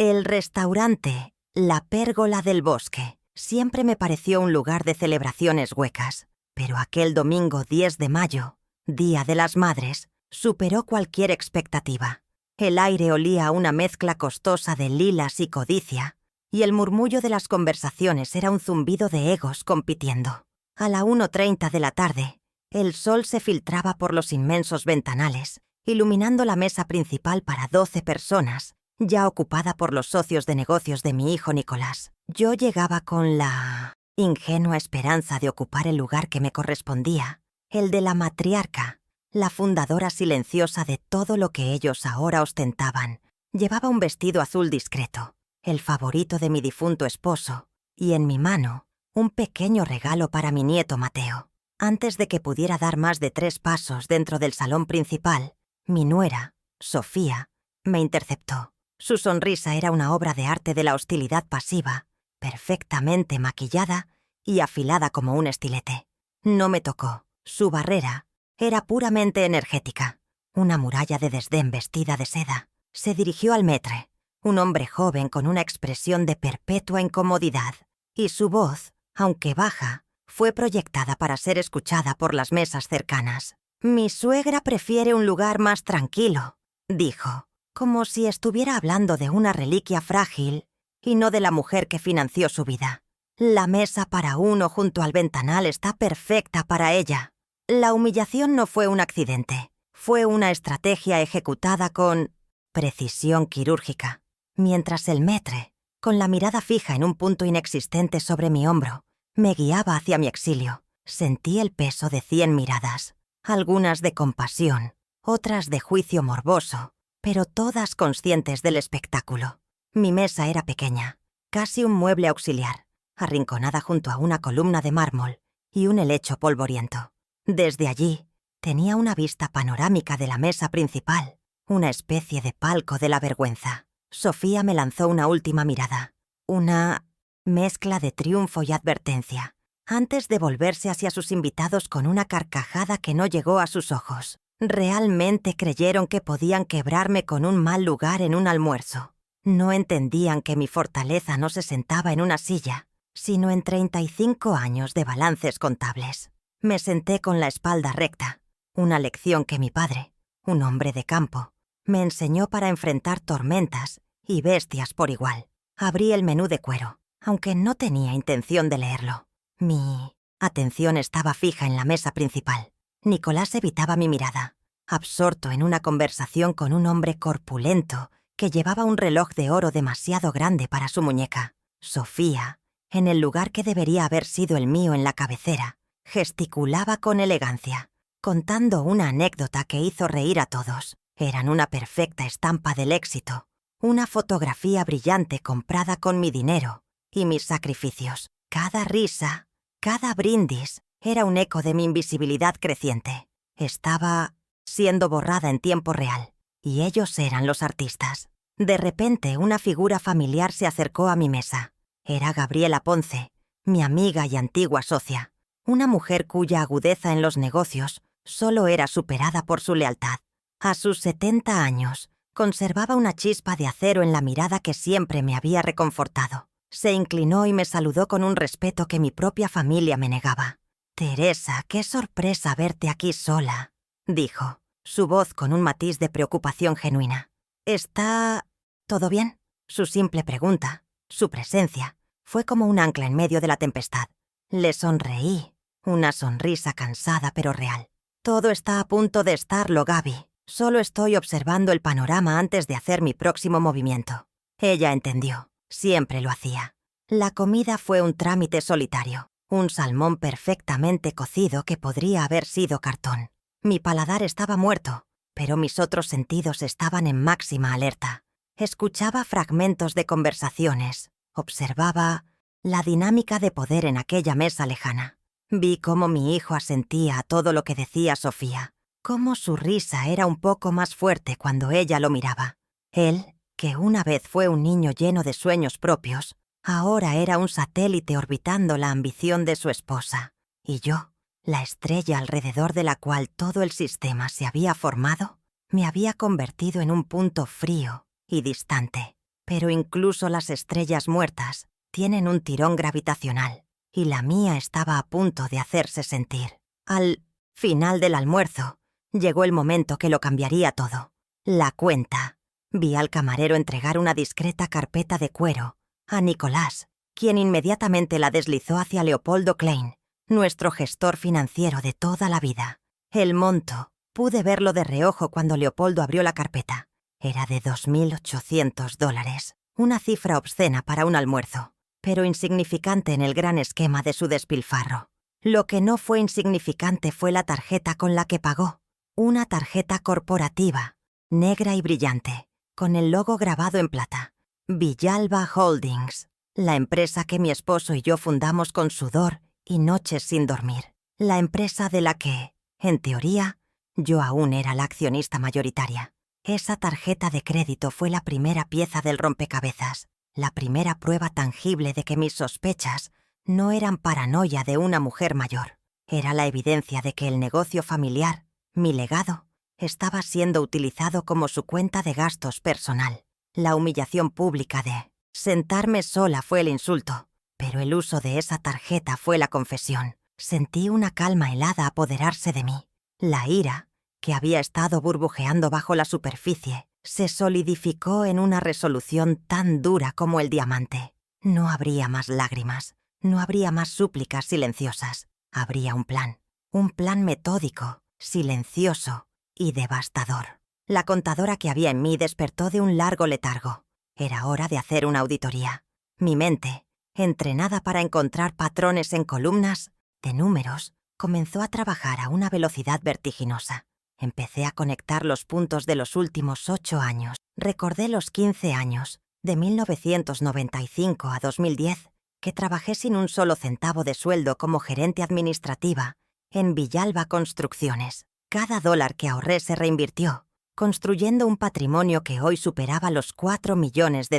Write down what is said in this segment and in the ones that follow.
El restaurante La Pérgola del Bosque siempre me pareció un lugar de celebraciones huecas, pero aquel domingo 10 de mayo, Día de las Madres, superó cualquier expectativa. El aire olía a una mezcla costosa de lilas y codicia, y el murmullo de las conversaciones era un zumbido de egos compitiendo. A la 1:30 de la tarde, el sol se filtraba por los inmensos ventanales, iluminando la mesa principal para 12 personas, ya ocupada por los socios de negocios de mi hijo Nicolás. Yo llegaba con la ingenua esperanza de ocupar el lugar que me correspondía, el de la matriarca, la fundadora silenciosa de todo lo que ellos ahora ostentaban. Llevaba un vestido azul discreto, el favorito de mi difunto esposo, y en mi mano, un pequeño regalo para mi nieto Mateo. Antes de que pudiera dar más de 3 pasos dentro del salón principal, mi nuera, Sofía, me interceptó. Su sonrisa era una obra de arte de la hostilidad pasiva, perfectamente maquillada y afilada como un estilete. No me tocó. Su barrera era puramente energética. Una muralla de desdén vestida de seda. Se dirigió al maître, un hombre joven con una expresión de perpetua incomodidad, y su voz, aunque baja, fue proyectada para ser escuchada por las mesas cercanas. «Mi suegra prefiere un lugar más tranquilo», dijo, como si estuviera hablando de una reliquia frágil y no de la mujer que financió su vida. «La mesa para uno junto al ventanal está perfecta para ella». La humillación no fue un accidente, fue una estrategia ejecutada con precisión quirúrgica. Mientras el maître, con la mirada fija en un punto inexistente sobre mi hombro, me guiaba hacia mi exilio, sentí el peso de 100 miradas, algunas de compasión, otras de juicio morboso, pero todas conscientes del espectáculo. Mi mesa era pequeña, casi un mueble auxiliar, arrinconada junto a una columna de mármol y un helecho polvoriento. Desde allí, tenía una vista panorámica de la mesa principal, una especie de palco de la vergüenza. Sofía me lanzó una última mirada, una mezcla de triunfo y advertencia, antes de volverse hacia sus invitados con una carcajada que no llegó a sus ojos. Realmente creyeron que podían quebrarme con un mal lugar en un almuerzo. No entendían que mi fortaleza no se sentaba en una silla, sino en 35 años de balances contables. Me senté con la espalda recta, una lección que mi padre, un hombre de campo, me enseñó para enfrentar tormentas y bestias por igual. Abrí el menú de cuero, aunque no tenía intención de leerlo. Mi atención estaba fija en la mesa principal. Nicolás evitaba mi mirada, absorto en una conversación con un hombre corpulento que llevaba un reloj de oro demasiado grande para su muñeca. Sofía, en el lugar que debería haber sido el mío en la cabecera, gesticulaba con elegancia, contando una anécdota que hizo reír a todos. Eran una perfecta estampa del éxito, una fotografía brillante comprada con mi dinero y mis sacrificios. Cada risa, cada brindis, era un eco de mi invisibilidad creciente. Estaba siendo borrada en tiempo real, y ellos eran los artistas. De repente, una figura familiar se acercó a mi mesa. Era Gabriela Ponce, mi amiga y antigua socia, una mujer cuya agudeza en los negocios solo era superada por su lealtad. A sus 70 años, conservaba una chispa de acero en la mirada que siempre me había reconfortado. Se inclinó y me saludó con un respeto que mi propia familia me negaba. «Teresa, qué sorpresa verte aquí sola», dijo, su voz con un matiz de preocupación genuina. «¿Está todo bien?» Su simple pregunta, su presencia, fue como un ancla en medio de la tempestad. Le sonreí, una sonrisa cansada pero real. «Todo está a punto de estarlo, Gaby. Solo estoy observando el panorama antes de hacer mi próximo movimiento». Ella entendió. Siempre lo hacía. La comida fue un trámite solitario. Un salmón perfectamente cocido que podría haber sido cartón. Mi paladar estaba muerto, pero mis otros sentidos estaban en máxima alerta. Escuchaba fragmentos de conversaciones, observaba la dinámica de poder en aquella mesa lejana. Vi cómo mi hijo asentía a todo lo que decía Sofía, cómo su risa era un poco más fuerte cuando ella lo miraba. Él, que una vez fue un niño lleno de sueños propios, ahora era un satélite orbitando la ambición de su esposa. Y yo, la estrella alrededor de la cual todo el sistema se había formado, me había convertido en un punto frío y distante. pero incluso las estrellas muertas tienen un tirón gravitacional, y la mía estaba a punto de hacerse sentir. Al final del almuerzo, llegó el momento que lo cambiaría todo. La cuenta. Vi al camarero entregar una discreta carpeta de cuero a Nicolás, quien inmediatamente la deslizó hacia Leopoldo Klein, nuestro gestor financiero de toda la vida. El monto, pude verlo de reojo cuando Leopoldo abrió la carpeta. Era de $2.800, una cifra obscena para un almuerzo, pero insignificante en el gran esquema de su despilfarro. Lo que no fue insignificante fue la tarjeta con la que pagó, una tarjeta corporativa, negra y brillante, con el logo grabado en plata. Villalba Holdings, la empresa que mi esposo y yo fundamos con sudor y noches sin dormir. La empresa de la que, en teoría, yo aún era la accionista mayoritaria. Esa tarjeta de crédito fue la primera pieza del rompecabezas, la primera prueba tangible de que mis sospechas no eran paranoia de una mujer mayor. Era la evidencia de que el negocio familiar, mi legado, estaba siendo utilizado como su cuenta de gastos personal. La humillación pública de sentarme sola fue el insulto, pero el uso de esa tarjeta fue la confesión. Sentí una calma helada apoderarse de mí. La ira, que había estado burbujeando bajo la superficie, se solidificó en una resolución tan dura como el diamante. No habría más lágrimas, no habría más súplicas silenciosas. Habría un plan metódico, silencioso y devastador. La contadora que había en mí despertó de un largo letargo. Era hora de hacer una auditoría. Mi mente, entrenada para encontrar patrones en columnas de números, comenzó a trabajar a una velocidad vertiginosa. Empecé a conectar los puntos de los últimos 8 años. Recordé los 15 años, de 1995 a 2010, que trabajé sin un solo centavo de sueldo como gerente administrativa en Villalba Construcciones. Cada dólar que ahorré se reinvirtió, construyendo un patrimonio que hoy superaba los $4 millones.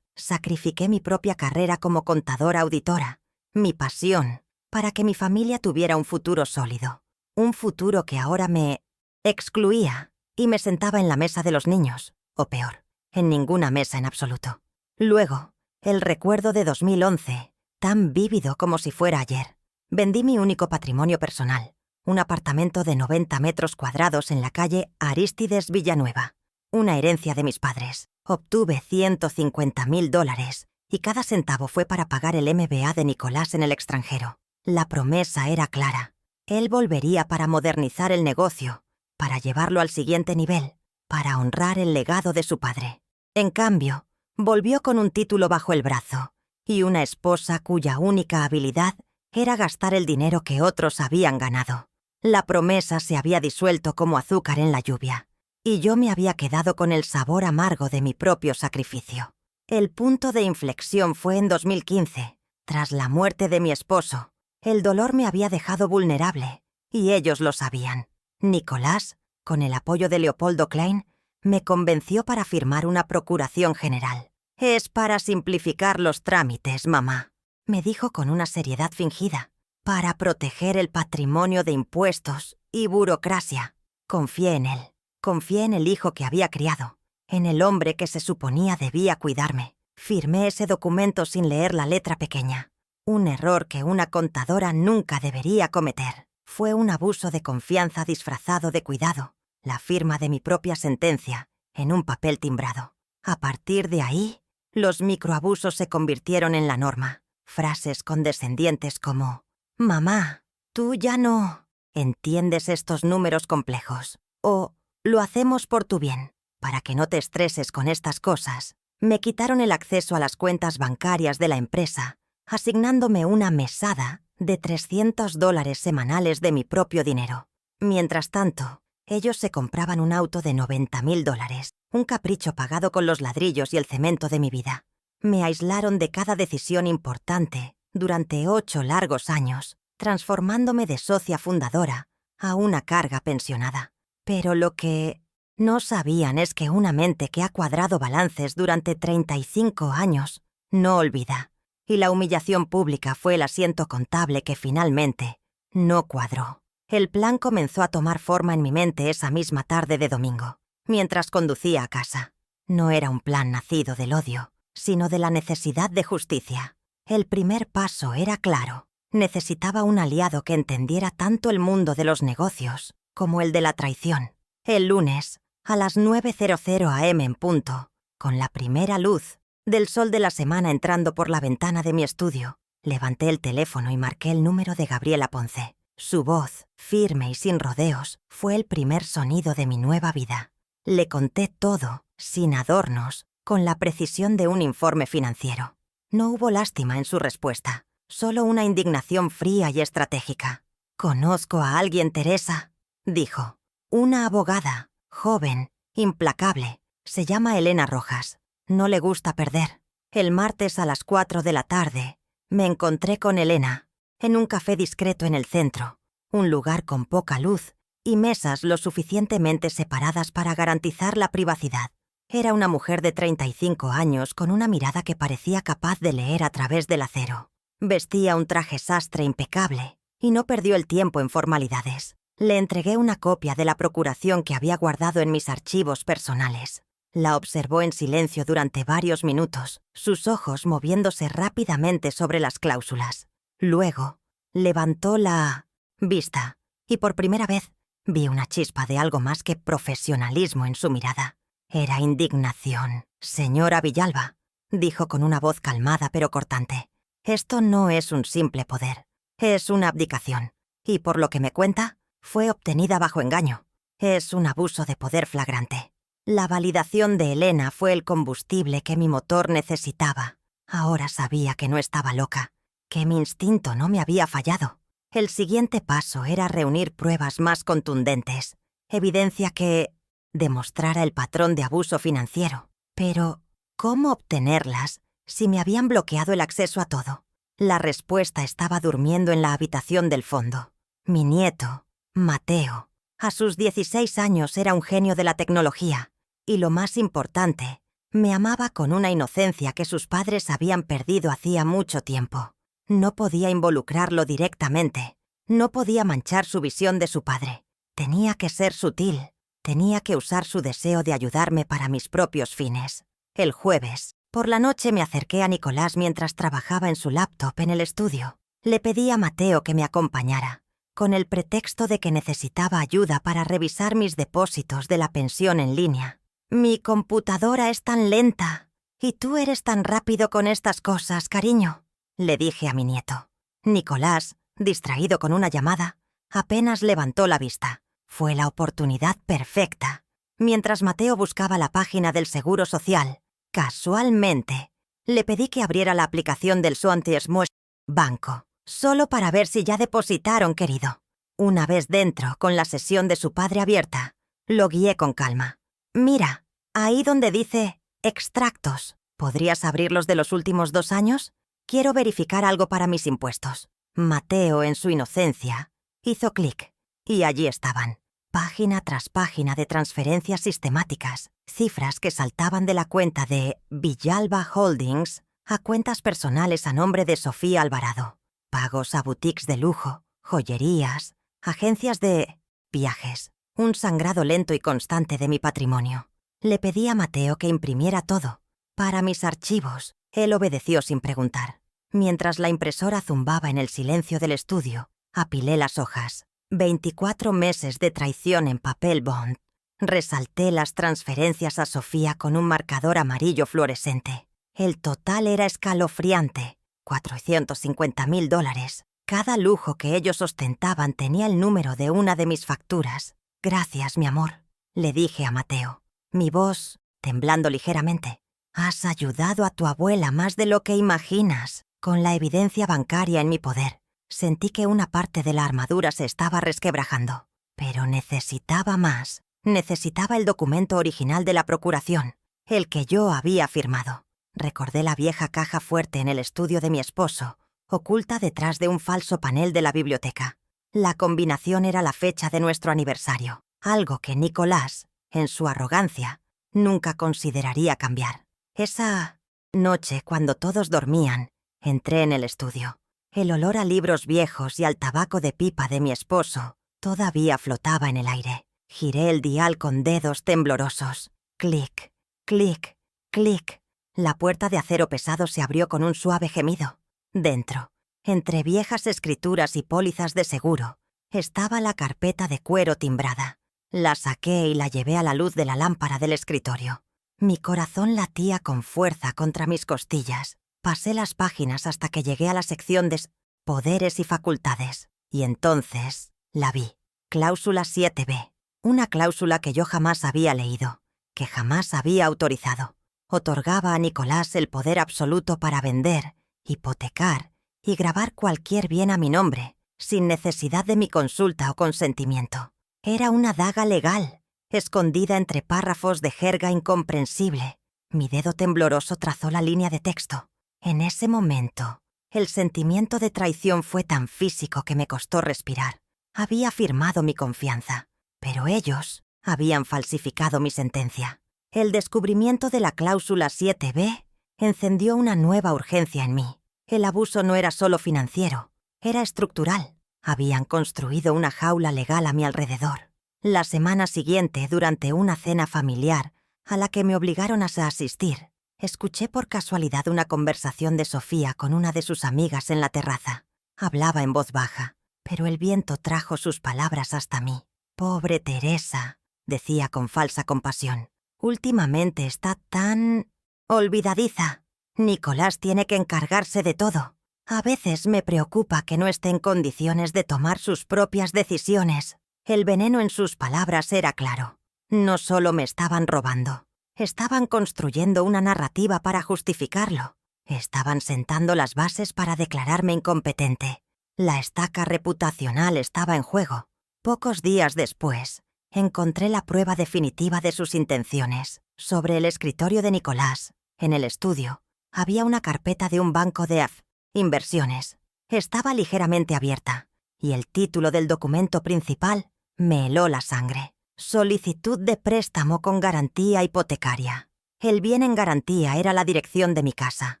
Sacrifiqué mi propia carrera como contadora auditora, mi pasión, para que mi familia tuviera un futuro sólido. Un futuro que ahora me excluía y me sentaba en la mesa de los niños, o peor, en ninguna mesa en absoluto. Luego, el recuerdo de 2011, tan vívido como si fuera ayer. Vendí mi único patrimonio personal, un apartamento de 90 metros cuadrados en la calle Arístides Villanueva, una herencia de mis padres. Obtuve $150.000 y cada centavo fue para pagar el MBA de Nicolás en el extranjero. La promesa era clara. Él volvería para modernizar el negocio, para llevarlo al siguiente nivel, para honrar el legado de su padre. En cambio, volvió con un título bajo el brazo y una esposa cuya única habilidad era gastar el dinero que otros habían ganado. La promesa se había disuelto como azúcar en la lluvia, y yo me había quedado con el sabor amargo de mi propio sacrificio. El punto de inflexión fue en 2015, tras la muerte de mi esposo. El dolor me había dejado vulnerable, y ellos lo sabían. Nicolás, con el apoyo de Leopoldo Klein, me convenció para firmar una procuración general. «Es para simplificar los trámites, mamá», me dijo con una seriedad fingida, «para proteger el patrimonio de impuestos y burocracia». Confié en él. Confié en el hijo que había criado, en el hombre que se suponía debía cuidarme. Firmé ese documento sin leer la letra pequeña. Un error que una contadora nunca debería cometer. Fue un abuso de confianza disfrazado de cuidado, la firma de mi propia sentencia en un papel timbrado. A partir de ahí, los microabusos se convirtieron en la norma. Frases condescendientes como: «Mamá, tú ya no entiendes estos números complejos», o «lo hacemos por tu bien, para que no te estreses con estas cosas». Me quitaron el acceso a las cuentas bancarias de la empresa, asignándome una mesada de $300 semanales de mi propio dinero. Mientras tanto, ellos se compraban un auto de $90.000, un capricho pagado con los ladrillos y el cemento de mi vida. Me aislaron de cada decisión importante durante 8 largos años, transformándome de socia fundadora a una carga pensionada. Pero lo que no sabían es que una mente que ha cuadrado balances durante 35 años no olvida. Y la humillación pública fue el asiento contable que finalmente no cuadró. El plan comenzó a tomar forma en mi mente esa misma tarde de domingo, mientras conducía a casa. No era un plan nacido del odio, sino de la necesidad de justicia. El primer paso era claro. Necesitaba un aliado que entendiera tanto el mundo de los negocios como el de la traición. El lunes, a las 9:00 am en punto, con la primera luz del sol de la semana entrando por la ventana de mi estudio, levanté el teléfono y marqué el número de Gabriela Ponce. Su voz, firme y sin rodeos, fue el primer sonido de mi nueva vida. Le conté todo, sin adornos, con la precisión de un informe financiero. No hubo lástima en su respuesta, solo una indignación fría y estratégica. «Conozco a alguien, Teresa», dijo. «Una abogada, joven, implacable. Se llama Elena Rojas. No le gusta perder». El martes a las 4 de la tarde me encontré con Elena en un café discreto en el centro, un lugar con poca luz y mesas lo suficientemente separadas para garantizar la privacidad. Era una mujer de 35 años con una mirada que parecía capaz de leer a través del acero. Vestía un traje sastre impecable y no perdió el tiempo en formalidades. Le entregué una copia de la procuración que había guardado en mis archivos personales. La observó en silencio durante varios minutos, sus ojos moviéndose rápidamente sobre las cláusulas. Luego, levantó la vista y por primera vez vi una chispa de algo más que profesionalismo en su mirada. Era indignación. «Señora Villalba», dijo con una voz calmada pero cortante, «esto no es un simple poder, es una abdicación, y por lo que me cuenta, fue obtenida bajo engaño. Es un abuso de poder flagrante. La validación de Elena fue el combustible que mi motor necesitaba. Ahora sabía que no estaba loca, que mi instinto no me había fallado. El siguiente paso era reunir pruebas más contundentes, evidencia que demostrara el patrón de abuso financiero. Pero, ¿cómo obtenerlas si me habían bloqueado el acceso a todo? La respuesta estaba durmiendo en la habitación del fondo. Mi nieto, Mateo, a sus 16 años era un genio de la tecnología, y lo más importante, me amaba con una inocencia que sus padres habían perdido hacía mucho tiempo. No podía involucrarlo directamente, no podía manchar su visión de su padre. Tenía que ser sutil, tenía que usar su deseo de ayudarme para mis propios fines. El jueves, por la noche me acerqué a Nicolás mientras trabajaba en su laptop en el estudio. Le pedí a Mateo que me acompañara, con el pretexto de que necesitaba ayuda para revisar mis depósitos de la pensión en línea. «Mi computadora es tan lenta, y tú eres tan rápido con estas cosas, cariño», le dije a mi nieto. Nicolás, distraído con una llamada, apenas levantó la vista. Fue la oportunidad perfecta. Mientras Mateo buscaba la página del Seguro Social, casualmente, le pedí que abriera la aplicación del Smosh Banco, solo para ver si ya depositaron, querido. Una vez dentro, con la sesión de su padre abierta, lo guié con calma. «Mira, ahí donde dice extractos, ¿podrías abrirlos de los últimos 2 años? Quiero verificar algo para mis impuestos». Mateo, en su inocencia, hizo clic, y allí estaban, página tras página de transferencias sistemáticas, cifras que saltaban de la cuenta de Villalba Holdings a cuentas personales a nombre de Sofía Alvarado, pagos a boutiques de lujo, joyerías, agencias de viajes, un sangrado lento y constante de mi patrimonio. Le pedí a Mateo que imprimiera todo. Para mis archivos, él obedeció sin preguntar. Mientras la impresora zumbaba en el silencio del estudio, apilé las hojas. 24 meses de traición en papel bond. Resalté las transferencias a Sofía con un marcador amarillo fluorescente. El total era escalofriante, $450,000. Cada lujo que ellos ostentaban tenía el número de una de mis facturas. «Gracias, mi amor», le dije a Mateo, mi voz temblando ligeramente. «Has ayudado a tu abuela más de lo que imaginas». Con la evidencia bancaria en mi poder, sentí que una parte de la armadura se estaba resquebrajando. Pero necesitaba más. Necesitaba el documento original de la procuración, el que yo había firmado. Recordé la vieja caja fuerte en el estudio de mi esposo, oculta detrás de un falso panel de la biblioteca. La combinación era la fecha de nuestro aniversario, algo que Nicolás, en su arrogancia, nunca consideraría cambiar. Esa noche, cuando todos dormían, entré en el estudio. El olor a libros viejos y al tabaco de pipa de mi esposo todavía flotaba en el aire. Giré el dial con dedos temblorosos. Clic, Clic, clic. La puerta de acero pesado se abrió con un suave gemido. Dentro, entre viejas escrituras y pólizas de seguro, estaba la carpeta de cuero timbrada. La saqué y la llevé a la luz de la lámpara del escritorio. Mi corazón latía con fuerza contra mis costillas. Pasé las páginas hasta que llegué a la sección de poderes y facultades. Y entonces la vi. Cláusula 7b. Una cláusula que yo jamás había leído, que jamás había autorizado. Otorgaba a Nicolás el poder absoluto para vender, hipotecar y grabar cualquier bien a mi nombre, sin necesidad de mi consulta o consentimiento. Era una daga legal, escondida entre párrafos de jerga incomprensible. Mi dedo tembloroso trazó la línea de texto. En ese momento, el sentimiento de traición fue tan físico que me costó respirar. Había firmado mi confianza, pero ellos habían falsificado mi sentencia. El descubrimiento de la cláusula 7b encendió una nueva urgencia en mí. El abuso no era solo financiero, era estructural. Habían construido una jaula legal a mi alrededor. La semana siguiente, durante una cena familiar a la que me obligaron a asistir, escuché por casualidad una conversación de Sofía con una de sus amigas en la terraza. Hablaba en voz baja, pero el viento trajo sus palabras hasta mí. «Pobre Teresa», decía con falsa compasión. «Últimamente está tan olvidadiza. Nicolás tiene que encargarse de todo. A veces me preocupa que no esté en condiciones de tomar sus propias decisiones». El veneno en sus palabras era claro. No solo me estaban robando, estaban construyendo una narrativa para justificarlo. Estaban sentando las bases para declararme incompetente. La estaca reputacional estaba en juego. Pocos días después, encontré la prueba definitiva de sus intenciones. Sobre el escritorio de Nicolás, en el estudio, había una carpeta de un banco de inversiones. Estaba ligeramente abierta, y el título del documento principal me heló la sangre. Solicitud de préstamo con garantía hipotecaria. El bien en garantía era la dirección de mi casa.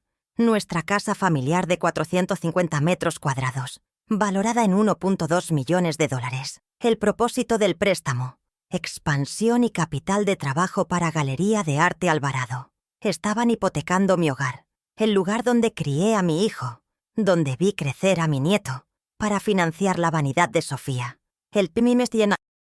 Nuestra casa familiar de 450 metros cuadrados, valorada en 1.2 millones de dólares. El propósito del préstamo: expansión y capital de trabajo para Galería de Arte Alvarado. Estaban hipotecando mi hogar, el lugar donde crié a mi hijo, donde vi crecer a mi nieto, para financiar la vanidad de Sofía. El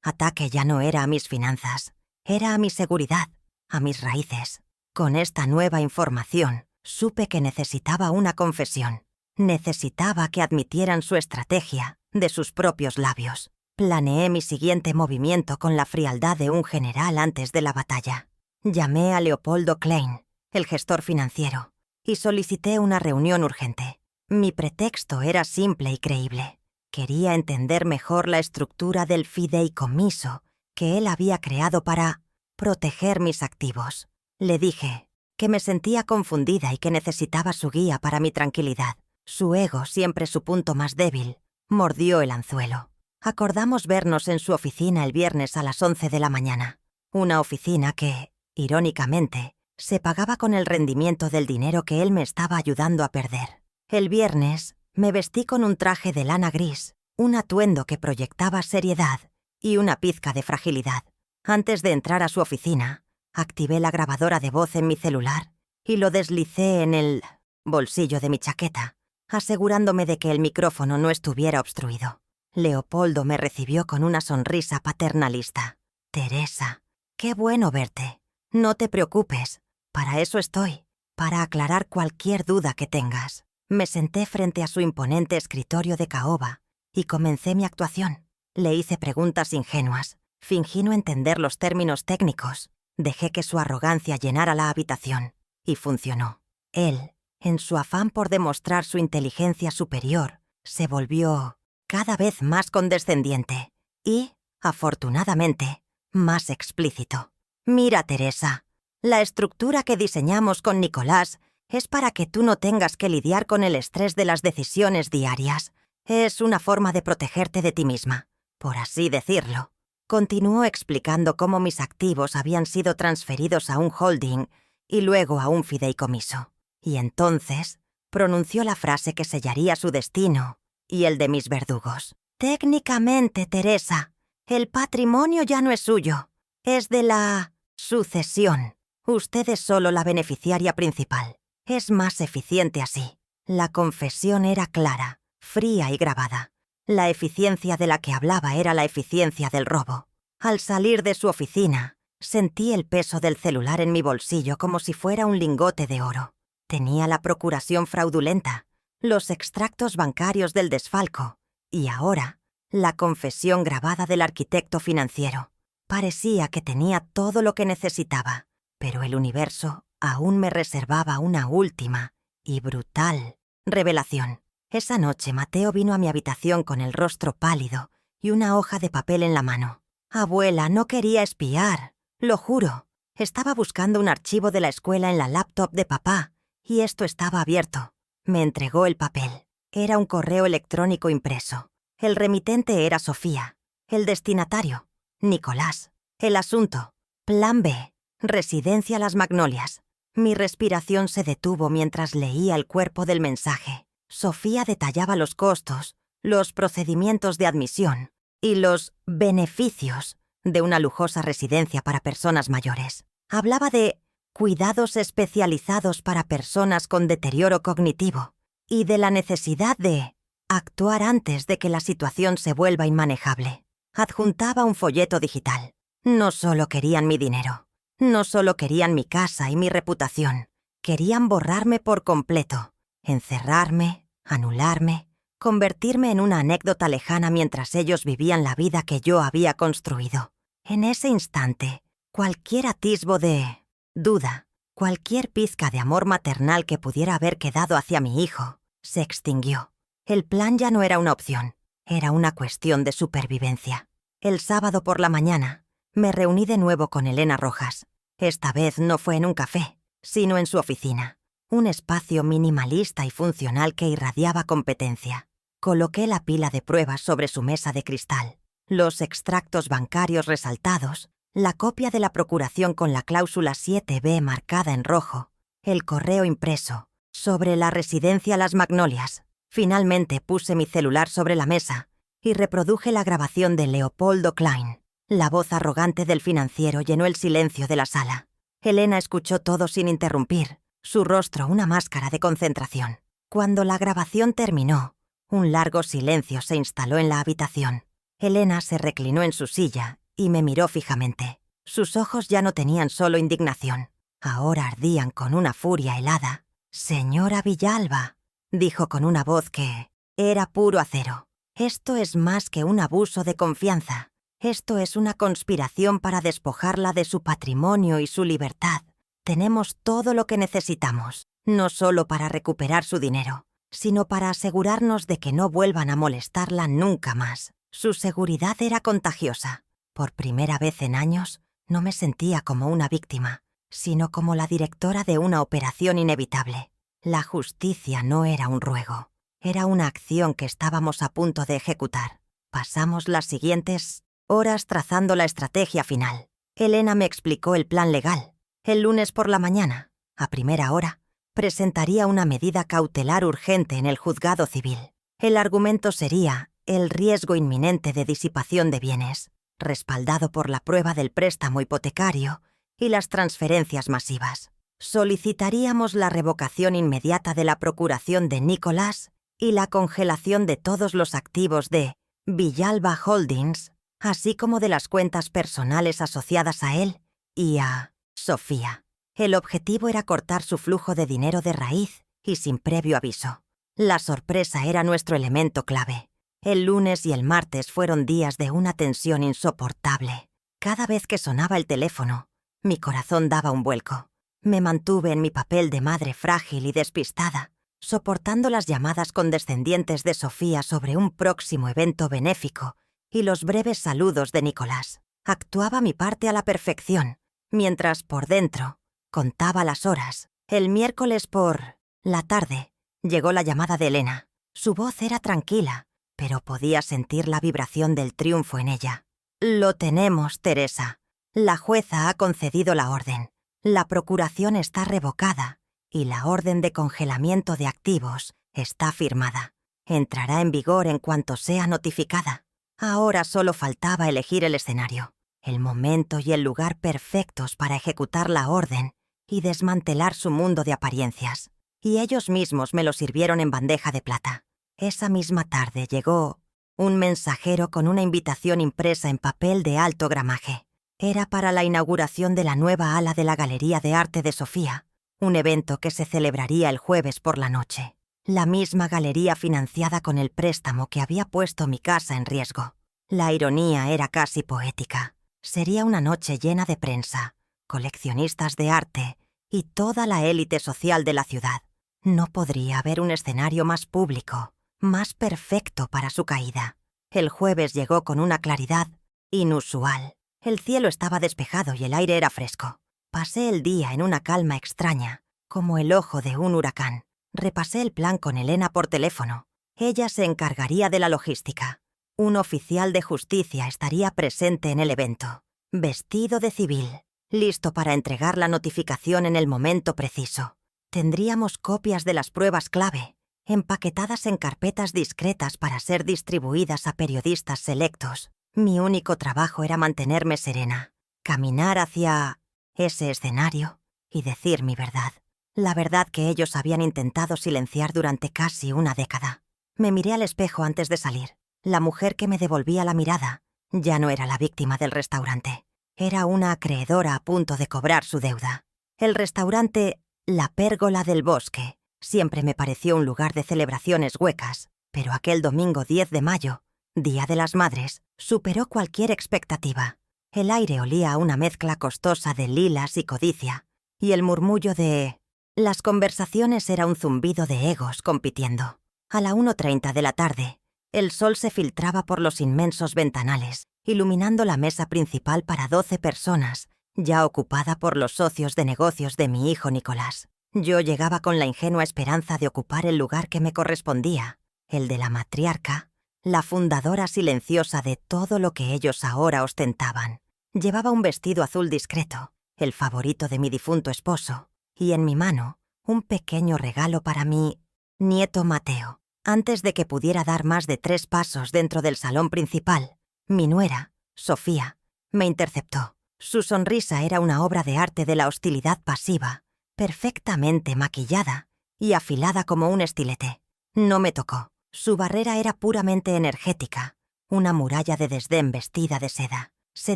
ataque ya no era a mis finanzas, era a mi seguridad, a mis raíces. Con esta nueva información, supe que necesitaba una confesión. Necesitaba que admitieran su estrategia de sus propios labios. Planeé mi siguiente movimiento con la frialdad de un general antes de la batalla. Llamé a Leopoldo Klein, el gestor financiero, y solicité una reunión urgente. Mi pretexto era simple y creíble. Quería entender mejor la estructura del fideicomiso que él había creado para proteger mis activos. Le dije que me sentía confundida y que necesitaba su guía para mi tranquilidad. Su ego, siempre su punto más débil, mordió el anzuelo. Acordamos vernos en su oficina el viernes a las 11 de la mañana. Una oficina que, irónicamente, se pagaba con el rendimiento del dinero que él me estaba ayudando a perder. El viernes me vestí con un traje de lana gris, un atuendo que proyectaba seriedad y una pizca de fragilidad. Antes de entrar a su oficina, activé la grabadora de voz en mi celular y lo deslicé en el bolsillo de mi chaqueta, asegurándome de que el micrófono no estuviera obstruido. Leopoldo me recibió con una sonrisa paternalista. «Teresa, qué bueno verte. No te preocupes, para eso estoy, para aclarar cualquier duda que tengas». Me senté frente a su imponente escritorio de caoba y comencé mi actuación. Le hice preguntas ingenuas, fingí no entender los términos técnicos, dejé que su arrogancia llenara la habitación, y funcionó. Él, en su afán por demostrar su inteligencia superior, se volvió cada vez más condescendiente y, afortunadamente, más explícito. «Mira, Teresa, la estructura que diseñamos con Nicolás es para que tú no tengas que lidiar con el estrés de las decisiones diarias. Es una forma de protegerte de ti misma, por así decirlo». Continuó explicando cómo mis activos habían sido transferidos a un holding y luego a un fideicomiso. Y entonces pronunció la frase que sellaría su destino y el de mis verdugos. «Técnicamente, Teresa, el patrimonio ya no es suyo, es de la sucesión». Usted es solo la beneficiaria principal. Es más eficiente así. La confesión era clara, fría y grabada. La eficiencia de la que hablaba era la eficiencia del robo. Al salir de su oficina, sentí el peso del celular en mi bolsillo como si fuera un lingote de oro. Tenía la procuración fraudulenta, los extractos bancarios del desfalco y ahora la confesión grabada del arquitecto financiero. Parecía que tenía todo lo que necesitaba, pero el universo aún me reservaba una última y brutal revelación. Esa noche Mateo vino a mi habitación con el rostro pálido y una hoja de papel en la mano. Abuela, no quería espiar, lo juro. Estaba buscando un archivo de la escuela en la laptop de papá y esto estaba abierto. Me entregó el papel. Era un correo electrónico impreso. El remitente era Sofía. El destinatario, Nicolás. El asunto, Plan B, Residencia Las Magnolias. Mi respiración se detuvo mientras leía el cuerpo del mensaje. Sofía detallaba los costos, los procedimientos de admisión y los beneficios de una lujosa residencia para personas mayores. Hablaba de cuidados especializados para personas con deterioro cognitivo y de la necesidad de actuar antes de que la situación se vuelva inmanejable. Adjuntaba un folleto digital. No solo querían mi dinero, no solo querían mi casa y mi reputación, querían borrarme por completo, encerrarme, anularme, convertirme en una anécdota lejana mientras ellos vivían la vida que yo había construido. En ese instante, cualquier atisbo de duda, cualquier pizca de amor maternal que pudiera haber quedado hacia mi hijo, se extinguió. El plan ya no era una opción, era una cuestión de supervivencia. El sábado por la mañana, me reuní de nuevo con Elena Rojas. Esta vez no fue en un café, sino en su oficina. Un espacio minimalista y funcional que irradiaba competencia. Coloqué la pila de pruebas sobre su mesa de cristal. Los extractos bancarios resaltados, la copia de la procuración con la cláusula 7B marcada en rojo, el correo impreso, sobre la residencia Las Magnolias. Finalmente puse mi celular sobre la mesa y reproduje la grabación de Leopoldo Klein. La voz arrogante del financiero llenó el silencio de la sala. Elena escuchó todo sin interrumpir, su rostro una máscara de concentración. Cuando la grabación terminó, un largo silencio se instaló en la habitación. Elena se reclinó en su silla y me miró fijamente. Sus ojos ya no tenían solo indignación, ahora ardían con una furia helada. «Señora Villalba», dijo con una voz que era puro acero. «Esto es más que un abuso de confianza. Esto es una conspiración para despojarla de su patrimonio y su libertad. Tenemos todo lo que necesitamos, no solo para recuperar su dinero, sino para asegurarnos de que no vuelvan a molestarla nunca más». Su seguridad era contagiosa. Por primera vez en años, no me sentía como una víctima, sino como la directora de una operación inevitable. La justicia no era un ruego, era una acción que estábamos a punto de ejecutar. Pasamos las siguientes horas trazando la estrategia final. Elena me explicó el plan legal. El lunes por la mañana, a primera hora, presentaría una medida cautelar urgente en el juzgado civil. El argumento sería el riesgo inminente de disipación de bienes, respaldado por la prueba del préstamo hipotecario y las transferencias masivas. Solicitaríamos la revocación inmediata de la procuración de Nicolás y la congelación de todos los activos de Villalba Holdings, así como de las cuentas personales asociadas a él y a Sofía. El objetivo era cortar su flujo de dinero de raíz y sin previo aviso. La sorpresa era nuestro elemento clave. El lunes y el martes fueron días de una tensión insoportable. Cada vez que sonaba el teléfono, mi corazón daba un vuelco. Me mantuve en mi papel de madre frágil y despistada, soportando las llamadas condescendientes de Sofía sobre un próximo evento benéfico y los breves saludos de Nicolás. Actuaba mi parte a la perfección, mientras por dentro contaba las horas. El miércoles por la tarde llegó la llamada de Elena. Su voz era tranquila, pero podía sentir la vibración del triunfo en ella. «Lo tenemos, Teresa. La jueza ha concedido la orden. La procuración está revocada y la orden de congelamiento de activos está firmada. Entrará en vigor en cuanto sea notificada». Ahora solo faltaba elegir el escenario. el momento y el lugar perfectos para ejecutar la orden y desmantelar su mundo de apariencias. Y ellos mismos me lo sirvieron en bandeja de plata. Esa misma tarde llegó un mensajero con una invitación impresa en papel de alto gramaje. Era para la inauguración de la nueva ala de la Galería de Arte de Sofía, un evento que se celebraría el jueves por la noche. La misma galería financiada con el préstamo que había puesto mi casa en riesgo. La ironía era casi poética. Sería una noche llena de prensa, coleccionistas de arte y toda la élite social de la ciudad. No podría haber un escenario más público, más perfecto para su caída. El jueves llegó con una claridad inusual. El cielo estaba despejado y el aire era fresco. Pasé el día en una calma extraña, como el ojo de un huracán. Repasé el plan con Elena por teléfono. Ella se encargaría de la logística. Un oficial de justicia estaría presente en el evento, vestido de civil, listo para entregar la notificación en el momento preciso. Tendríamos copias de las pruebas clave, empaquetadas en carpetas discretas para ser distribuidas a periodistas selectos. Mi único trabajo era mantenerme serena, caminar hacia ese escenario y decir mi verdad. La verdad que ellos habían intentado silenciar durante casi una década. Me miré al espejo antes de salir. La mujer que me devolvía la mirada ya no era la víctima del restaurante. Era una acreedora a punto de cobrar su deuda. El restaurante La Pérgola del Bosque siempre me pareció un lugar de celebraciones huecas, pero aquel domingo 10 de mayo, Día de las Madres, superó cualquier expectativa. El aire olía a una mezcla costosa de lilas y codicia, y el murmullo de las conversaciones era un zumbido de egos compitiendo. A la 1:30 de la tarde, el sol se filtraba por los inmensos ventanales, iluminando la mesa principal para 12 personas, ya ocupada por los socios de negocios de mi hijo Nicolás. Yo llegaba con la ingenua esperanza de ocupar el lugar que me correspondía, el de la matriarca, la fundadora silenciosa de todo lo que ellos ahora ostentaban. Llevaba un vestido azul discreto, el favorito de mi difunto esposo, y en mi mano un pequeño regalo para mi nieto Mateo. Antes de que pudiera dar más de 3 pasos dentro del salón principal, mi nuera, Sofía, me interceptó. Su sonrisa era una obra de arte de la hostilidad pasiva, perfectamente maquillada y afilada como un estilete. No me tocó. Su barrera era puramente energética, una muralla de desdén vestida de seda. Se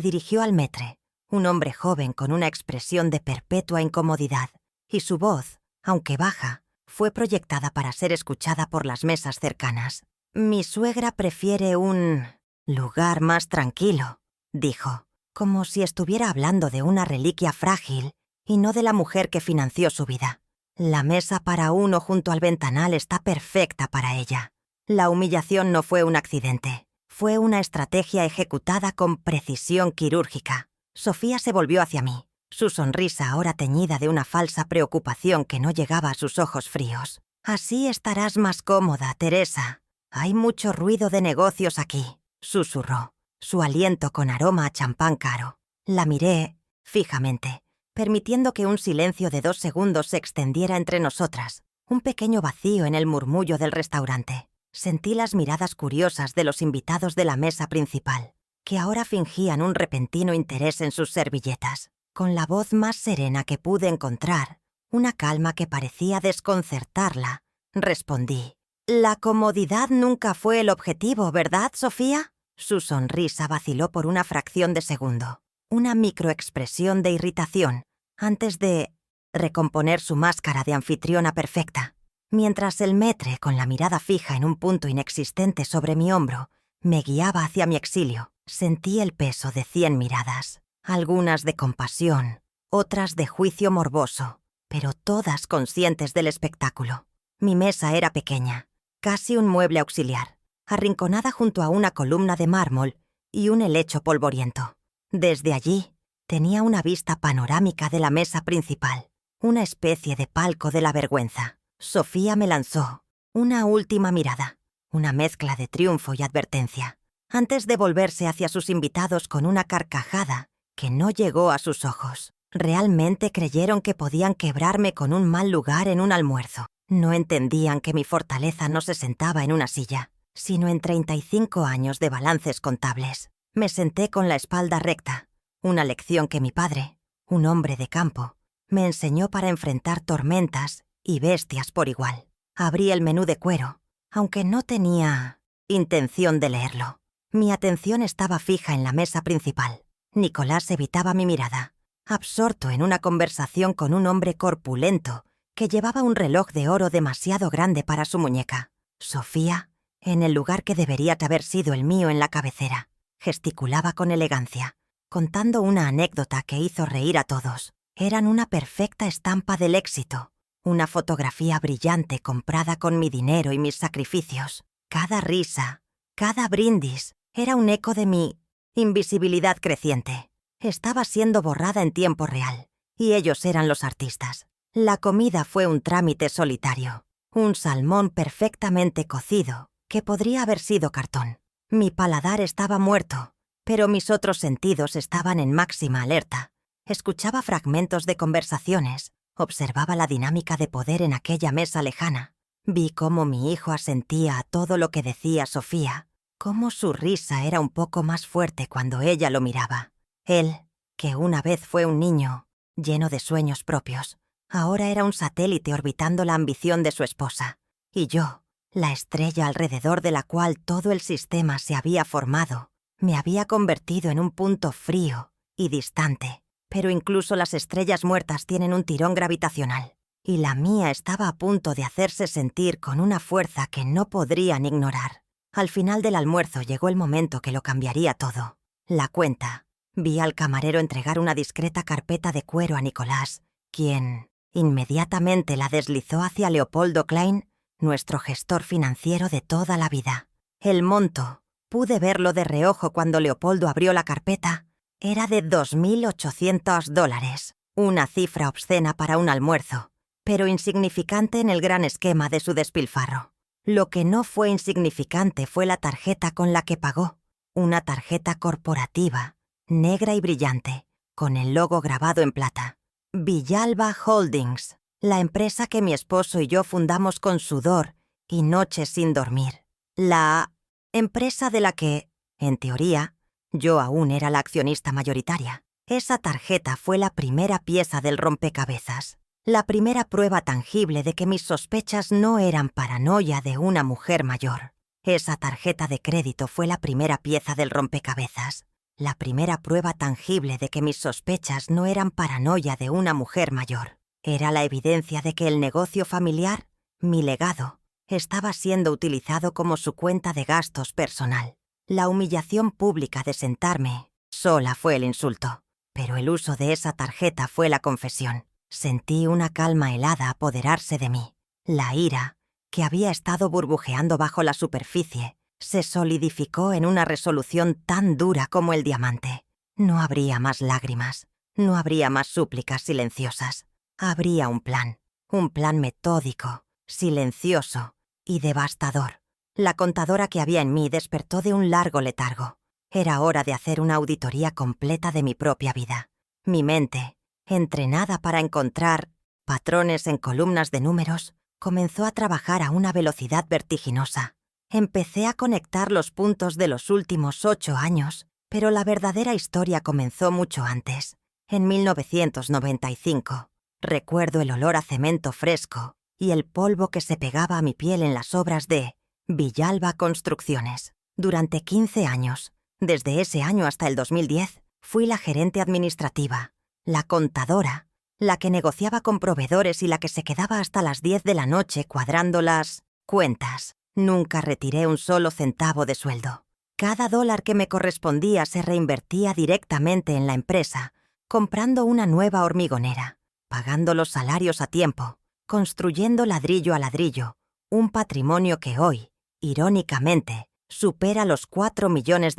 dirigió al maître, un hombre joven con una expresión de perpetua incomodidad, y su voz, aunque baja, fue proyectada para ser escuchada por las mesas cercanas. «Mi suegra prefiere un lugar más tranquilo», dijo, como si estuviera hablando de una reliquia frágil y no de la mujer que financió su vida. «La mesa para uno junto al ventanal está perfecta para ella». La humillación no fue un accidente, fue una estrategia ejecutada con precisión quirúrgica. Sofía se volvió hacia mí, su sonrisa ahora teñida de una falsa preocupación que no llegaba a sus ojos fríos. «Así estarás más cómoda, Teresa. Hay mucho ruido de negocios aquí», susurró, su aliento con aroma a champán caro. La miré fijamente, permitiendo que un silencio de 2 segundos se extendiera entre nosotras, un pequeño vacío en el murmullo del restaurante. Sentí las miradas curiosas de los invitados de la mesa principal, que ahora fingían un repentino interés en sus servilletas. Con la voz más serena que pude encontrar, una calma que parecía desconcertarla, respondí: «La comodidad nunca fue el objetivo, ¿verdad, Sofía?» Su sonrisa vaciló por una fracción de segundo, una microexpresión de irritación, antes de recomponer su máscara de anfitriona perfecta. Mientras el maître, con la mirada fija en un punto inexistente sobre mi hombro, me guiaba hacia mi exilio, sentí el peso de 100 miradas, algunas de compasión, otras de juicio morboso, pero todas conscientes del espectáculo. Mi mesa era pequeña, casi un mueble auxiliar, arrinconada junto a una columna de mármol y un helecho polvoriento. Desde allí, tenía una vista panorámica de la mesa principal, una especie de palco de la vergüenza. Sofía me lanzó una última mirada, una mezcla de triunfo y advertencia, antes de volverse hacia sus invitados con una carcajada que no llegó a sus ojos. Realmente creyeron que podían quebrarme con un mal lugar en un almuerzo. No entendían que mi fortaleza no se sentaba en una silla, sino en 35 años de balances contables. Me senté con la espalda recta, una lección que mi padre, un hombre de campo, me enseñó para enfrentar tormentas y bestias por igual. Abrí el menú de cuero, aunque no tenía intención de leerlo. Mi atención estaba fija en la mesa principal. Nicolás evitaba mi mirada, absorto en una conversación con un hombre corpulento que llevaba un reloj de oro demasiado grande para su muñeca. Sofía, en el lugar que debería haber sido el mío en la cabecera, gesticulaba con elegancia, contando una anécdota que hizo reír a todos. Eran una perfecta estampa del éxito, una fotografía brillante comprada con mi dinero y mis sacrificios. Cada risa, cada brindis, era un eco de mi invisibilidad creciente. Estaba siendo borrada en tiempo real, y ellos eran los artistas. La comida fue un trámite solitario, un salmón perfectamente cocido, que podría haber sido cartón. Mi paladar estaba muerto, pero mis otros sentidos estaban en máxima alerta. Escuchaba fragmentos de conversaciones, observaba la dinámica de poder en aquella mesa lejana. Vi cómo mi hijo asentía a todo lo que decía Sofía, cómo su risa era un poco más fuerte cuando ella lo miraba. Él, que una vez fue un niño, lleno de sueños propios, ahora era un satélite orbitando la ambición de su esposa. Y yo, la estrella alrededor de la cual todo el sistema se había formado, me había convertido en un punto frío y distante. Pero incluso las estrellas muertas tienen un tirón gravitacional, y la mía estaba a punto de hacerse sentir con una fuerza que no podrían ignorar. Al final del almuerzo llegó el momento que lo cambiaría todo. La cuenta. Vi al camarero entregar una discreta carpeta de cuero a Nicolás, quien inmediatamente la deslizó hacia Leopoldo Klein, nuestro gestor financiero de toda la vida. El monto, pude verlo de reojo cuando Leopoldo abrió la carpeta, era de $2.800, una cifra obscena para un almuerzo, pero insignificante en el gran esquema de su despilfarro. Lo que no fue insignificante fue la tarjeta con la que pagó, una tarjeta corporativa, negra y brillante, con el logo grabado en plata. Villalba Holdings, la empresa que mi esposo y yo fundamos con sudor y noches sin dormir. La empresa de la que, en teoría, yo aún era la accionista mayoritaria. Esa tarjeta fue la primera pieza del rompecabezas, la primera prueba tangible de que mis sospechas no eran paranoia de una mujer mayor. Esa tarjeta de crédito fue la primera pieza del rompecabezas, la primera prueba tangible de que mis sospechas no eran paranoia de una mujer mayor. Era la evidencia de que el negocio familiar, mi legado, estaba siendo utilizado como su cuenta de gastos personal. La humillación pública de sentarme sola fue el insulto, pero el uso de esa tarjeta fue la confesión. Sentí una calma helada apoderarse de mí. La ira, que había estado burbujeando bajo la superficie, se solidificó en una resolución tan dura como el diamante. No habría más lágrimas, no habría más súplicas silenciosas. Habría un plan metódico, silencioso y devastador. La contadora que había en mí despertó de un largo letargo. Era hora de hacer una auditoría completa de mi propia vida. Mi mente, entrenada para encontrar patrones en columnas de números, comenzó a trabajar a una velocidad vertiginosa. Empecé a conectar los puntos de los últimos 8 años, pero la verdadera historia comenzó mucho antes, en 1995. Recuerdo el olor a cemento fresco y el polvo que se pegaba a mi piel en las obras de Villalba Construcciones. Durante 15 años, desde ese año hasta el 2010, fui la gerente administrativa, la contadora, la que negociaba con proveedores y la que se quedaba hasta las 10 de la noche cuadrando las cuentas. Nunca retiré un solo centavo de sueldo. Cada dólar que me correspondía se reinvertía directamente en la empresa, comprando una nueva hormigonera, pagando los salarios a tiempo, construyendo ladrillo a ladrillo, un patrimonio que hoy, irónicamente, supera los $4 millones.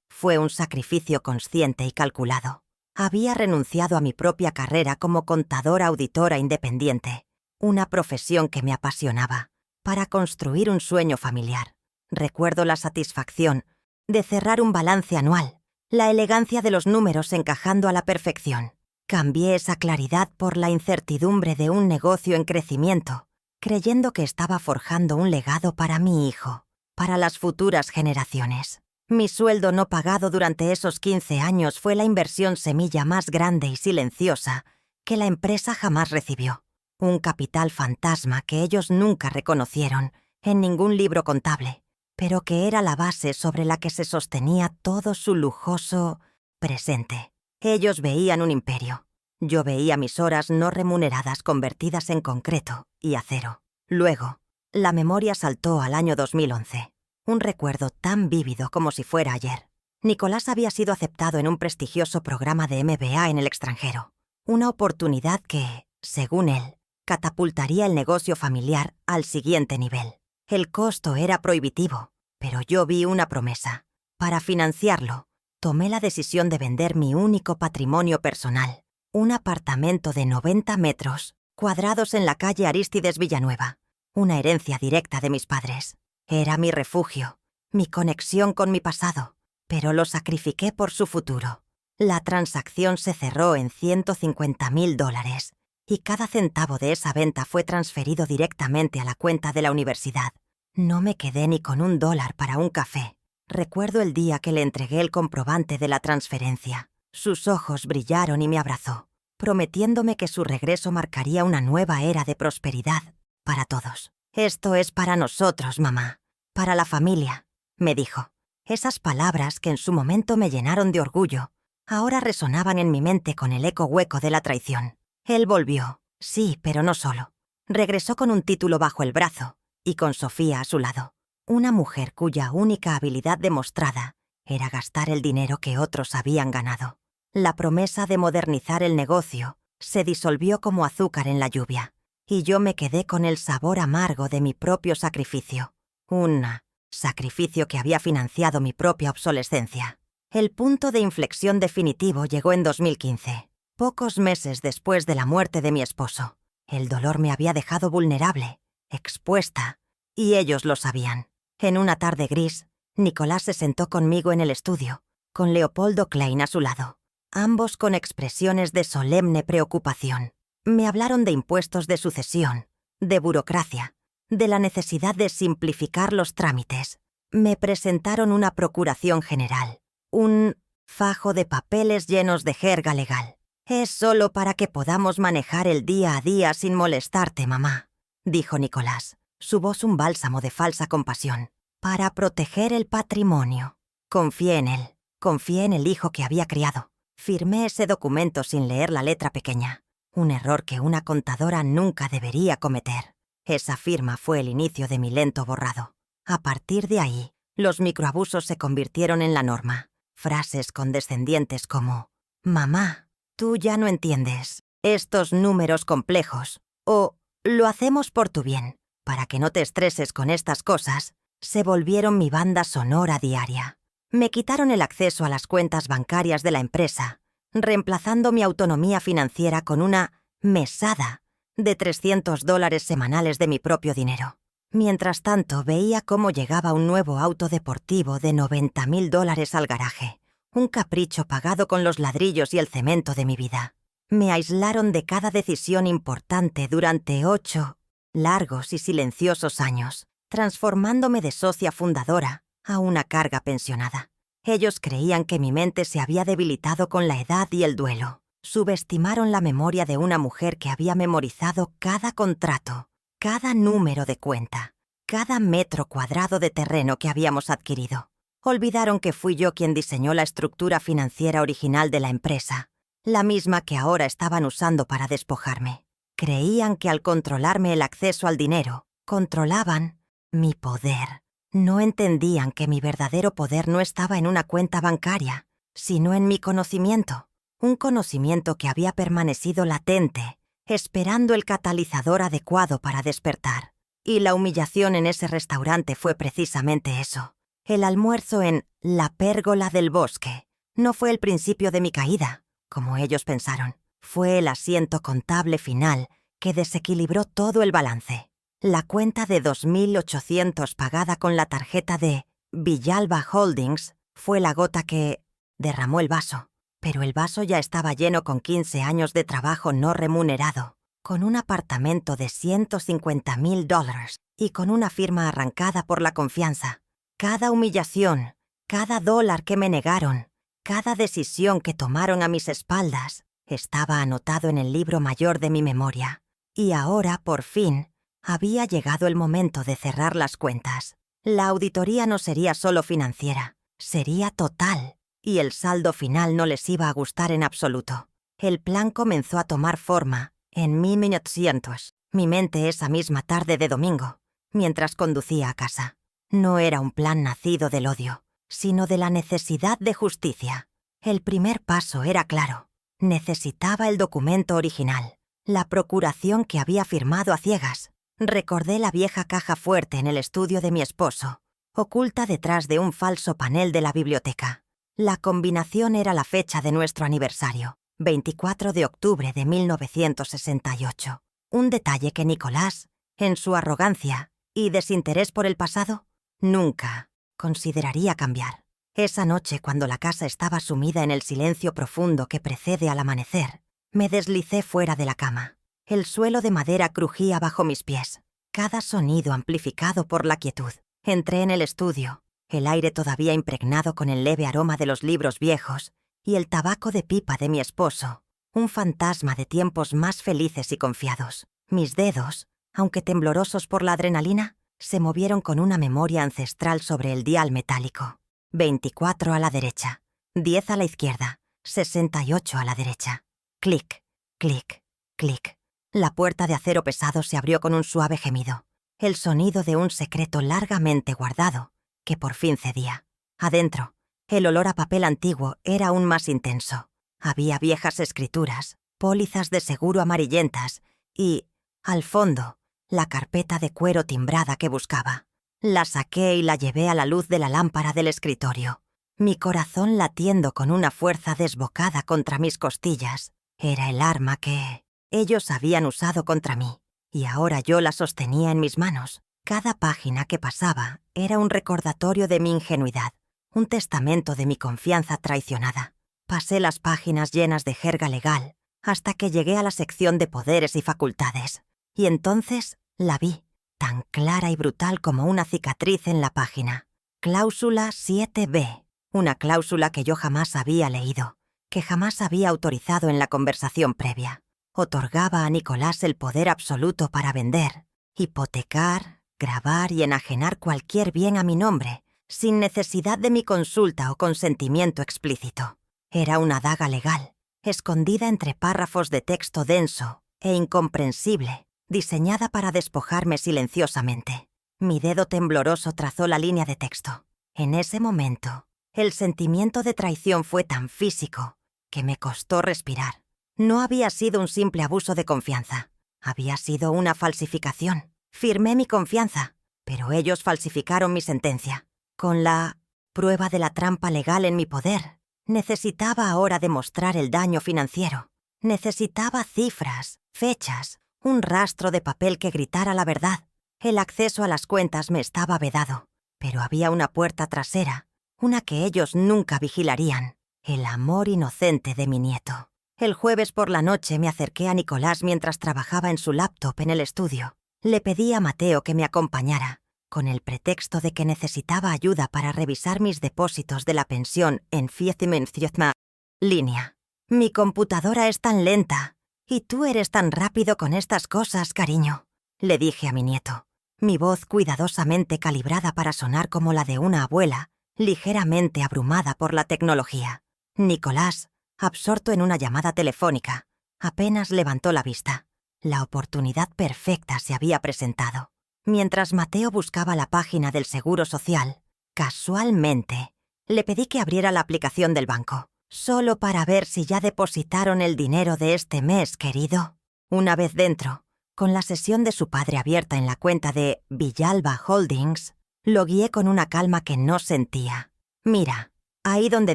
Fue un sacrificio consciente y calculado. Había renunciado a mi propia carrera como contadora auditora independiente, una profesión que me apasionaba, para construir un sueño familiar. Recuerdo la satisfacción de cerrar un balance anual, la elegancia de los números encajando a la perfección. Cambié esa claridad por la incertidumbre de un negocio en crecimiento, creyendo que estaba forjando un legado para mi hijo, para las futuras generaciones. Mi sueldo no pagado durante esos 15 años fue la inversión semilla más grande y silenciosa que la empresa jamás recibió. Un capital fantasma que ellos nunca reconocieron en ningún libro contable, pero que era la base sobre la que se sostenía todo su lujoso presente. Ellos veían un imperio. Yo veía mis horas no remuneradas convertidas en concreto y acero. Luego, la memoria saltó al año 2011. Un recuerdo tan vívido como si fuera ayer. Nicolás había sido aceptado en un prestigioso programa de MBA en el extranjero. Una oportunidad que, según él, catapultaría el negocio familiar al siguiente nivel. El costo era prohibitivo, pero yo vi una promesa. Para financiarlo, tomé la decisión de vender mi único patrimonio personal, un apartamento de 90 metros cuadrados en la calle Arístides Villanueva, una herencia directa de mis padres. Era mi refugio, mi conexión con mi pasado, pero lo sacrifiqué por su futuro. La transacción se cerró en $150,000 y cada centavo de esa venta fue transferido directamente a la cuenta de la universidad. No me quedé ni con $1 para un café. Recuerdo el día que le entregué el comprobante de la transferencia. Sus ojos brillaron y me abrazó, prometiéndome que su regreso marcaría una nueva era de prosperidad para todos. «Esto es para nosotros, mamá, para la familia», me dijo. Esas palabras que en su momento me llenaron de orgullo, ahora resonaban en mi mente con el eco hueco de la traición. Él volvió, sí, pero no solo. Regresó con un título bajo el brazo y con Sofía a su lado, una mujer cuya única habilidad demostrada era gastar el dinero que otros habían ganado. La promesa de modernizar el negocio se disolvió como azúcar en la lluvia, y yo me quedé con el sabor amargo de mi propio sacrificio. Un sacrificio que había financiado mi propia obsolescencia. El punto de inflexión definitivo llegó en 2015, pocos meses después de la muerte de mi esposo. El dolor me había dejado vulnerable, expuesta, y ellos lo sabían. En una tarde gris, Nicolás se sentó conmigo en el estudio, con Leopoldo Klein a su lado, ambos con expresiones de solemne preocupación. Me hablaron de impuestos de sucesión, de burocracia, de la necesidad de simplificar los trámites. Me presentaron una procuración general, un fajo de papeles llenos de jerga legal. «Es solo para que podamos manejar el día a día sin molestarte, mamá», dijo Nicolás, su voz un bálsamo de falsa compasión. «Para proteger el patrimonio». Confié en él, confié en el hijo que había criado. Firmé ese documento sin leer la letra pequeña, un error que una contadora nunca debería cometer. Esa firma fue el inicio de mi lento borrado. A partir de ahí, los microabusos se convirtieron en la norma. Frases condescendientes como «Mamá, tú ya no entiendes estos números complejos» o «Lo hacemos por tu bien, para que no te estreses con estas cosas», se volvieron mi banda sonora diaria. Me quitaron el acceso a las cuentas bancarias de la empresa, reemplazando mi autonomía financiera con una mesada de $300 semanales de mi propio dinero. Mientras tanto, veía cómo llegaba un nuevo auto deportivo de $90,000 al garaje, un capricho pagado con los ladrillos y el cemento de mi vida. Me aislaron de cada decisión importante durante 8 largos y silenciosos años, transformándome de socia fundadora a una carga pensionada. Ellos creían que mi mente se había debilitado con la edad y el duelo. Subestimaron la memoria de una mujer que había memorizado cada contrato, cada número de cuenta, cada metro cuadrado de terreno que habíamos adquirido. Olvidaron que fui yo quien diseñó la estructura financiera original de la empresa, la misma que ahora estaban usando para despojarme. Creían que al controlarme el acceso al dinero, controlaban mi poder. No entendían que mi verdadero poder no estaba en una cuenta bancaria, sino en mi conocimiento. Un conocimiento que había permanecido latente, esperando el catalizador adecuado para despertar. Y la humillación en ese restaurante fue precisamente eso. El almuerzo en La Pérgola del Bosque no fue el principio de mi caída, como ellos pensaron. Fue el asiento contable final que desequilibró todo el balance. La cuenta de 2.800 pagada con la tarjeta de Villalba Holdings fue la gota que derramó el vaso. Pero el vaso ya estaba lleno con 15 años de trabajo no remunerado, con un apartamento de $150,000 y con una firma arrancada por la confianza. Cada humillación, Cada dólar que me negaron, cada decisión que tomaron a mis espaldas, estaba anotado en el libro mayor de mi memoria. Y ahora, por fin, había llegado el momento de cerrar las cuentas. La auditoría no sería solo financiera, sería total, y el saldo final no les iba a gustar en absoluto. El plan comenzó a tomar forma en 1900, mi mente esa misma tarde de domingo, mientras conducía a casa. No era un plan nacido del odio, sino de la necesidad de justicia. El primer paso era claro. Necesitaba el documento original, la procuración que había firmado a ciegas. Recordé la vieja caja fuerte en el estudio de mi esposo, oculta detrás de un falso panel de la biblioteca. La combinación era la fecha de nuestro aniversario, 24 de octubre de 1968. Un detalle que Nicolás, en su arrogancia y desinterés por el pasado, nunca consideraría cambiar. Esa noche, cuando la casa estaba sumida en el silencio profundo que precede al amanecer, me deslicé fuera de la cama. El suelo de madera crujía bajo mis pies, cada sonido amplificado por la quietud. Entré en el estudio, el aire todavía impregnado con el leve aroma de los libros viejos y el tabaco de pipa de mi esposo, un fantasma de tiempos más felices y confiados. Mis dedos, aunque temblorosos por la adrenalina, se movieron con una memoria ancestral sobre el dial metálico. 24 a la derecha, 10 a la izquierda, 68 a la derecha. Clic, clic, clic. La puerta de acero pesado se abrió con un suave gemido, el sonido de un secreto largamente guardado, que por fin cedía. Adentro, el olor a papel antiguo era aún más intenso. Había viejas escrituras, pólizas de seguro amarillentas y, al fondo, la carpeta de cuero timbrada que buscaba. La saqué y la llevé a la luz de la lámpara del escritorio, mi corazón latiendo con una fuerza desbocada contra mis costillas. Era el arma que ellos habían usado contra mí, y ahora yo la sostenía en mis manos. Cada página que pasaba era un recordatorio de mi ingenuidad, un testamento de mi confianza traicionada. Pasé las páginas llenas de jerga legal hasta que llegué a la sección de poderes y facultades, y entonces la vi, tan clara y brutal como una cicatriz en la página. Cláusula 7b, una cláusula que yo jamás había leído, que jamás había autorizado en la conversación previa. Otorgaba a Nicolás el poder absoluto para vender, hipotecar, grabar y enajenar cualquier bien a mi nombre, sin necesidad de mi consulta o consentimiento explícito. Era una daga legal, escondida entre párrafos de texto denso e incomprensible, diseñada para despojarme silenciosamente. Mi dedo tembloroso trazó la línea de texto. En ese momento, el sentimiento de traición fue tan físico que me costó respirar. No había sido un simple abuso de confianza. Había sido una falsificación. Firmé mi confianza, pero ellos falsificaron mi sentencia. Con la prueba de la trampa legal en mi poder, necesitaba ahora demostrar el daño financiero. Necesitaba cifras, fechas, un rastro de papel que gritara la verdad. El acceso a las cuentas me estaba vedado, pero había una puerta trasera, una que ellos nunca vigilarían: el amor inocente de mi nieto. El jueves por la noche me acerqué a Nicolás mientras trabajaba en su laptop en el estudio. Le pedí a Mateo que me acompañara, con el pretexto de que necesitaba ayuda para revisar mis depósitos de la pensión en Fietzimenziotma. Línea. Mi computadora es tan lenta, y tú eres tan rápido con estas cosas, cariño, le dije a mi nieto, mi voz cuidadosamente calibrada para sonar como la de una abuela, ligeramente abrumada por la tecnología. Nicolás, absorto en una llamada telefónica, apenas levantó la vista. La oportunidad perfecta se había presentado. Mientras Mateo buscaba la página del Seguro Social, casualmente, le pedí que abriera la aplicación del banco, solo para ver si ya depositaron el dinero de este mes, querido. Una vez dentro, con la sesión de su padre abierta en la cuenta de Villalba Holdings, lo guié con una calma que no sentía. Mira, ahí donde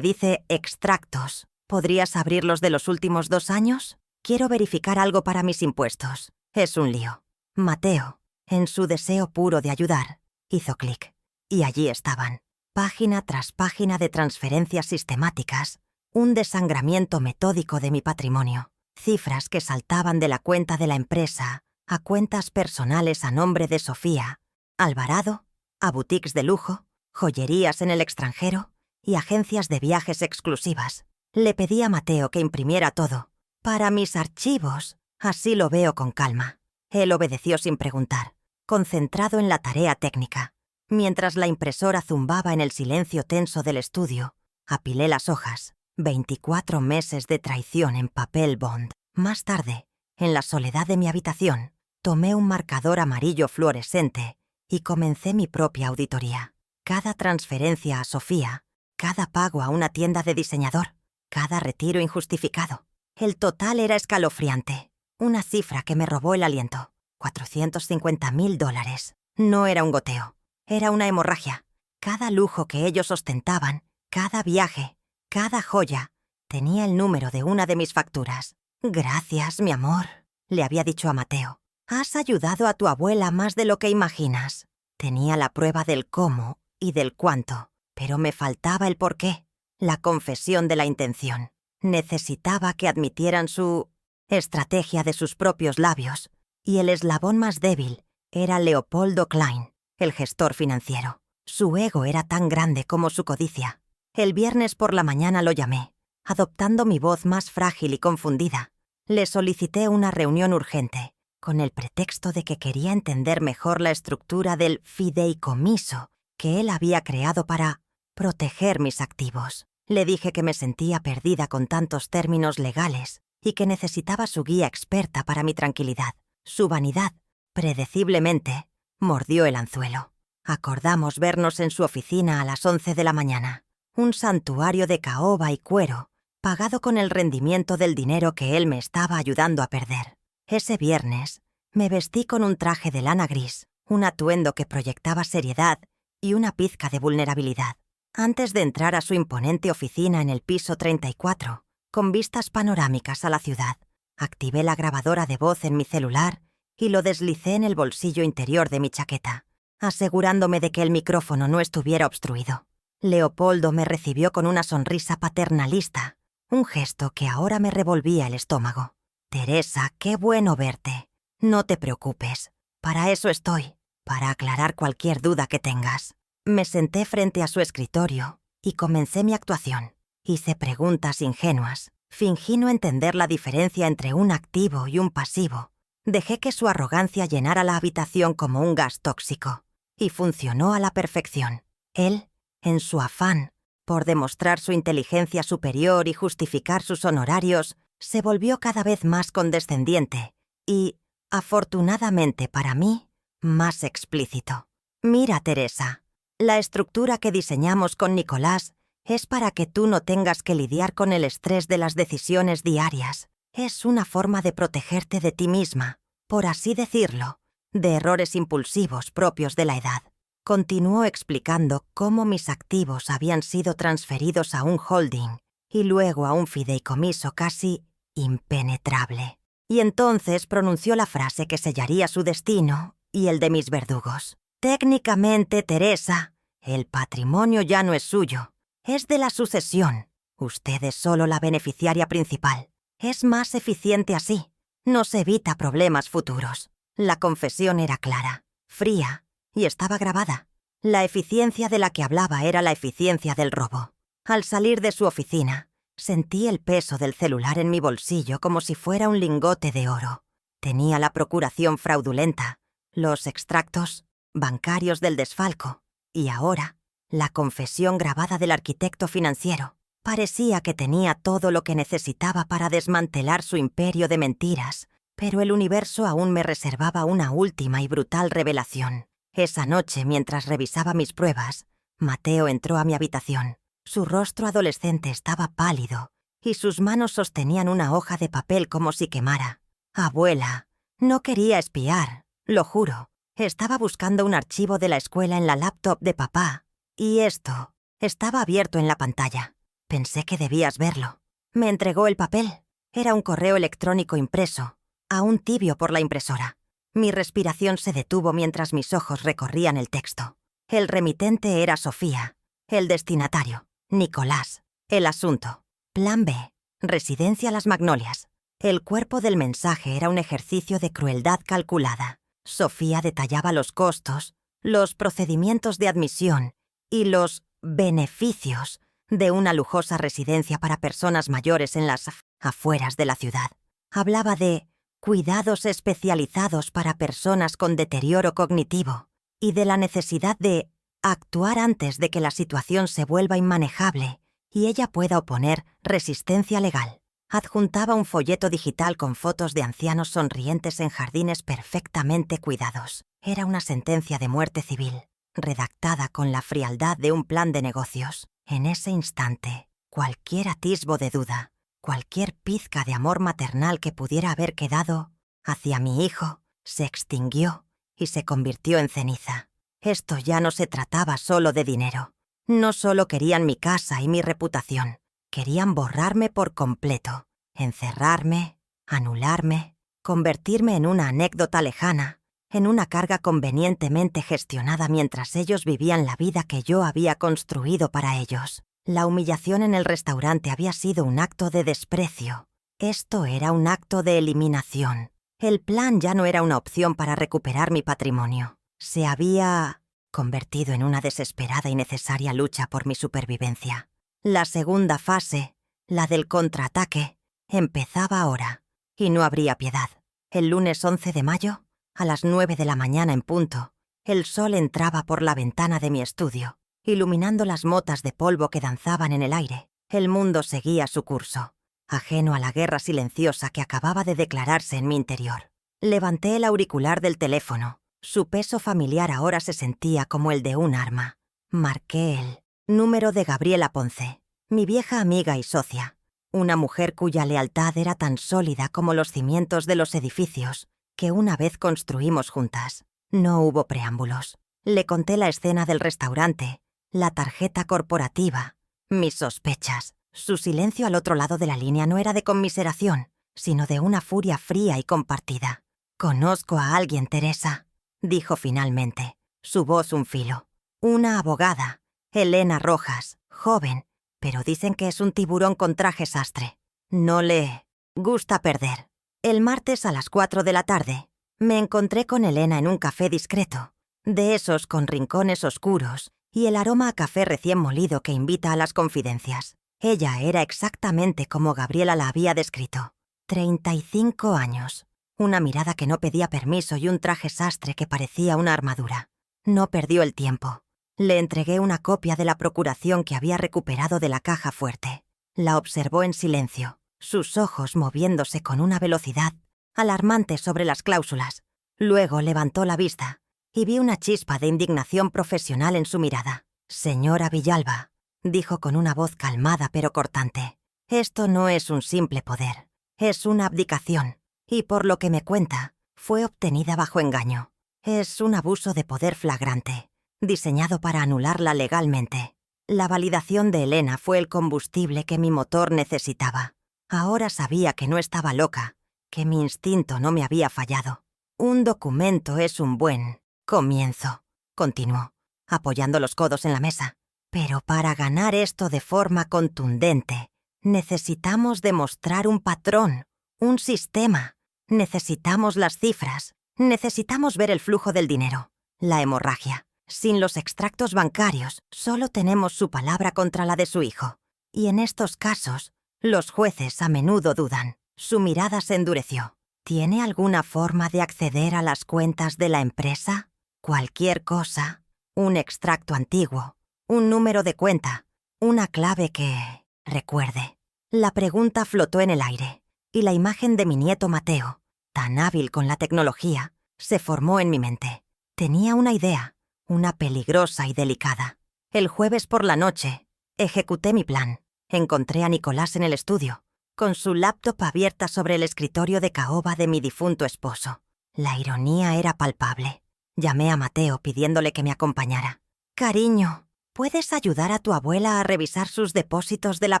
dice extractos, ¿podrías abrir los de los últimos 2 años? Quiero verificar algo para mis impuestos. Es un lío. Mateo, en su deseo puro de ayudar, hizo clic. Y allí estaban, página tras página de transferencias sistemáticas, un desangramiento metódico de mi patrimonio, cifras que saltaban de la cuenta de la empresa a cuentas personales a nombre de Sofía, Alvarado, a boutiques de lujo, joyerías en el extranjero y agencias de viajes exclusivas. Le pedí a Mateo que imprimiera todo. Para mis archivos. Así lo veo con calma. Él obedeció sin preguntar, concentrado en la tarea técnica. Mientras la impresora zumbaba en el silencio tenso del estudio, apilé las hojas. 24 meses de traición en papel bond. Más tarde, en la soledad de mi habitación, tomé un marcador amarillo fluorescente y comencé mi propia auditoría. Cada transferencia a Sofía, cada pago a una tienda de diseñador, cada retiro injustificado. El total era escalofriante. Una cifra que me robó el aliento. $450,000. No era un goteo. Era una hemorragia. Cada lujo que ellos ostentaban, cada viaje, cada joya, tenía el número de una de mis facturas. «Gracias, mi amor», le había dicho a Mateo. «Has ayudado a tu abuela más de lo que imaginas». Tenía la prueba del cómo y del cuánto, pero me faltaba el porqué, la confesión de la intención. Necesitaba que admitieran su estrategia de sus propios labios, y el eslabón más débil era Leopoldo Klein, el gestor financiero. Su ego era tan grande como su codicia. El viernes por la mañana lo llamé, adoptando mi voz más frágil y confundida. Le solicité una reunión urgente, con el pretexto de que quería entender mejor la estructura del fideicomiso que él había creado para proteger mis activos. Le dije que me sentía perdida con tantos términos legales y que necesitaba su guía experta para mi tranquilidad. Su vanidad, predeciblemente, mordió el anzuelo. Acordamos vernos en su oficina a las 11 de la mañana. Un santuario de caoba y cuero, pagado con el rendimiento del dinero que él me estaba ayudando a perder. Ese viernes, me vestí con un traje de lana gris, un atuendo que proyectaba seriedad y una pizca de vulnerabilidad. Antes de entrar a su imponente oficina en el piso 34, con vistas panorámicas a la ciudad, activé la grabadora de voz en mi celular y lo deslicé en el bolsillo interior de mi chaqueta, asegurándome de que el micrófono no estuviera obstruido. Leopoldo me recibió con una sonrisa paternalista, un gesto que ahora me revolvía el estómago. «Teresa, qué bueno verte. No te preocupes. Para eso estoy, para aclarar cualquier duda que tengas». Me senté frente a su escritorio y comencé mi actuación. Hice preguntas ingenuas. Fingí no entender la diferencia entre un activo y un pasivo. Dejé que su arrogancia llenara la habitación como un gas tóxico. Y funcionó a la perfección. Él, en su afán por demostrar su inteligencia superior y justificar sus honorarios, se volvió cada vez más condescendiente y, afortunadamente para mí, más explícito. «Mira, Teresa, la estructura que diseñamos con Nicolás es para que tú no tengas que lidiar con el estrés de las decisiones diarias. Es una forma de protegerte de ti misma, por así decirlo, de errores impulsivos propios de la edad». Continuó explicando cómo mis activos habían sido transferidos a un holding y luego a un fideicomiso casi impenetrable. Y entonces pronunció la frase que sellaría su destino y el de mis verdugos. «Técnicamente, Teresa, el patrimonio ya no es suyo, es de la sucesión. Usted es solo la beneficiaria principal. Es más eficiente así. Nos evita problemas futuros». La confesión era clara, fría, y estaba grabada. La eficiencia de la que hablaba era la eficiencia del robo. Al salir de su oficina, sentí el peso del celular en mi bolsillo como si fuera un lingote de oro. Tenía la procuración fraudulenta, los extractos bancarios del desfalco y ahora la confesión grabada del arquitecto financiero. Parecía que tenía todo lo que necesitaba para desmantelar su imperio de mentiras, pero el universo aún me reservaba una última y brutal revelación. Esa noche, mientras revisaba mis pruebas, Mateo entró a mi habitación. Su rostro adolescente estaba pálido y sus manos sostenían una hoja de papel como si quemara. «Abuela, no quería espiar, lo juro. Estaba buscando un archivo de la escuela en la laptop de papá, y esto estaba abierto en la pantalla. Pensé que debías verlo». Me entregó el papel. Era un correo electrónico impreso, aún tibio por la impresora. Mi respiración se detuvo mientras mis ojos recorrían el texto. El remitente era Sofía, el destinatario, Nicolás, el asunto, Plan B, Residencia Las Magnolias. El cuerpo del mensaje era un ejercicio de crueldad calculada. Sofía detallaba los costos, los procedimientos de admisión y los beneficios de una lujosa residencia para personas mayores en las afueras de la ciudad. Hablaba de cuidados especializados para personas con deterioro cognitivo y de la necesidad de actuar antes de que la situación se vuelva inmanejable y ella pueda oponer resistencia legal. Adjuntaba un folleto digital con fotos de ancianos sonrientes en jardines perfectamente cuidados. Era una sentencia de muerte civil, redactada con la frialdad de un plan de negocios. En ese instante, cualquier atisbo de duda, cualquier pizca de amor maternal que pudiera haber quedado hacia mi hijo, se extinguió y se convirtió en ceniza. Esto ya no se trataba solo de dinero. No solo querían mi casa y mi reputación. Querían borrarme por completo, encerrarme, anularme, convertirme en una anécdota lejana, en una carga convenientemente gestionada mientras ellos vivían la vida que yo había construido para ellos. La humillación en el restaurante había sido un acto de desprecio. Esto era un acto de eliminación. El plan ya no era una opción para recuperar mi patrimonio. Se había convertido en una desesperada y necesaria lucha por mi supervivencia. La segunda fase, la del contraataque, empezaba ahora, y no habría piedad. El lunes 11 de mayo, a las 9 de la mañana en punto, el sol entraba por la ventana de mi estudio, iluminando las motas de polvo que danzaban en el aire. El mundo seguía su curso, ajeno a la guerra silenciosa que acababa de declararse en mi interior. Levanté el auricular del teléfono. Su peso familiar ahora se sentía como el de un arma. Marqué el número de Gabriela Ponce, mi vieja amiga y socia, una mujer cuya lealtad era tan sólida como los cimientos de los edificios que una vez construimos juntas. No hubo preámbulos. Le conté la escena del restaurante, la tarjeta corporativa, mis sospechas. Su silencio al otro lado de la línea no era de conmiseración, sino de una furia fría y compartida. «Conozco a alguien, Teresa», dijo finalmente, su voz un filo. «Una abogada, Elena Rojas, joven, pero dicen que es un tiburón con traje sastre. No le gusta perder». El martes a las 4 de la tarde, me encontré con Elena en un café discreto, de esos con rincones oscuros y el aroma a café recién molido que invita a las confidencias. Ella era exactamente como Gabriela la había descrito. 35 años, una mirada que no pedía permiso y un traje sastre que parecía una armadura. No perdió el tiempo. Le entregué una copia de la procuración que había recuperado de la caja fuerte. La observó en silencio, sus ojos moviéndose con una velocidad alarmante sobre las cláusulas. Luego levantó la vista y vi una chispa de indignación profesional en su mirada. «Señora Villalba», dijo con una voz calmada pero cortante, «esto no es un simple poder, es una abdicación, y por lo que me cuenta, fue obtenida bajo engaño. Es un abuso de poder flagrante, diseñado para anularla legalmente. La validación de Elena fue el combustible que mi motor necesitaba. Ahora sabía que no estaba loca, que mi instinto no me había fallado. Un documento es un buen comienzo», continuó, apoyando los codos en la mesa. «Pero para ganar esto de forma contundente, necesitamos demostrar un patrón, un sistema. Necesitamos las cifras, necesitamos ver el flujo del dinero, la hemorragia. Sin los extractos bancarios, solo tenemos su palabra contra la de su hijo. Y en estos casos, los jueces a menudo dudan». Su mirada se endureció. «¿Tiene alguna forma de acceder a las cuentas de la empresa? Cualquier cosa, un extracto antiguo, un número de cuenta, una clave que recuerde». La pregunta flotó en el aire, y la imagen de mi nieto Mateo, tan hábil con la tecnología, se formó en mi mente. Tenía una idea, una peligrosa y delicada. El jueves por la noche, ejecuté mi plan. Encontré a Nicolás en el estudio, con su laptop abierta sobre el escritorio de caoba de mi difunto esposo. La ironía era palpable. Llamé a Mateo pidiéndole que me acompañara. «Cariño, ¿puedes ayudar a tu abuela a revisar sus depósitos de la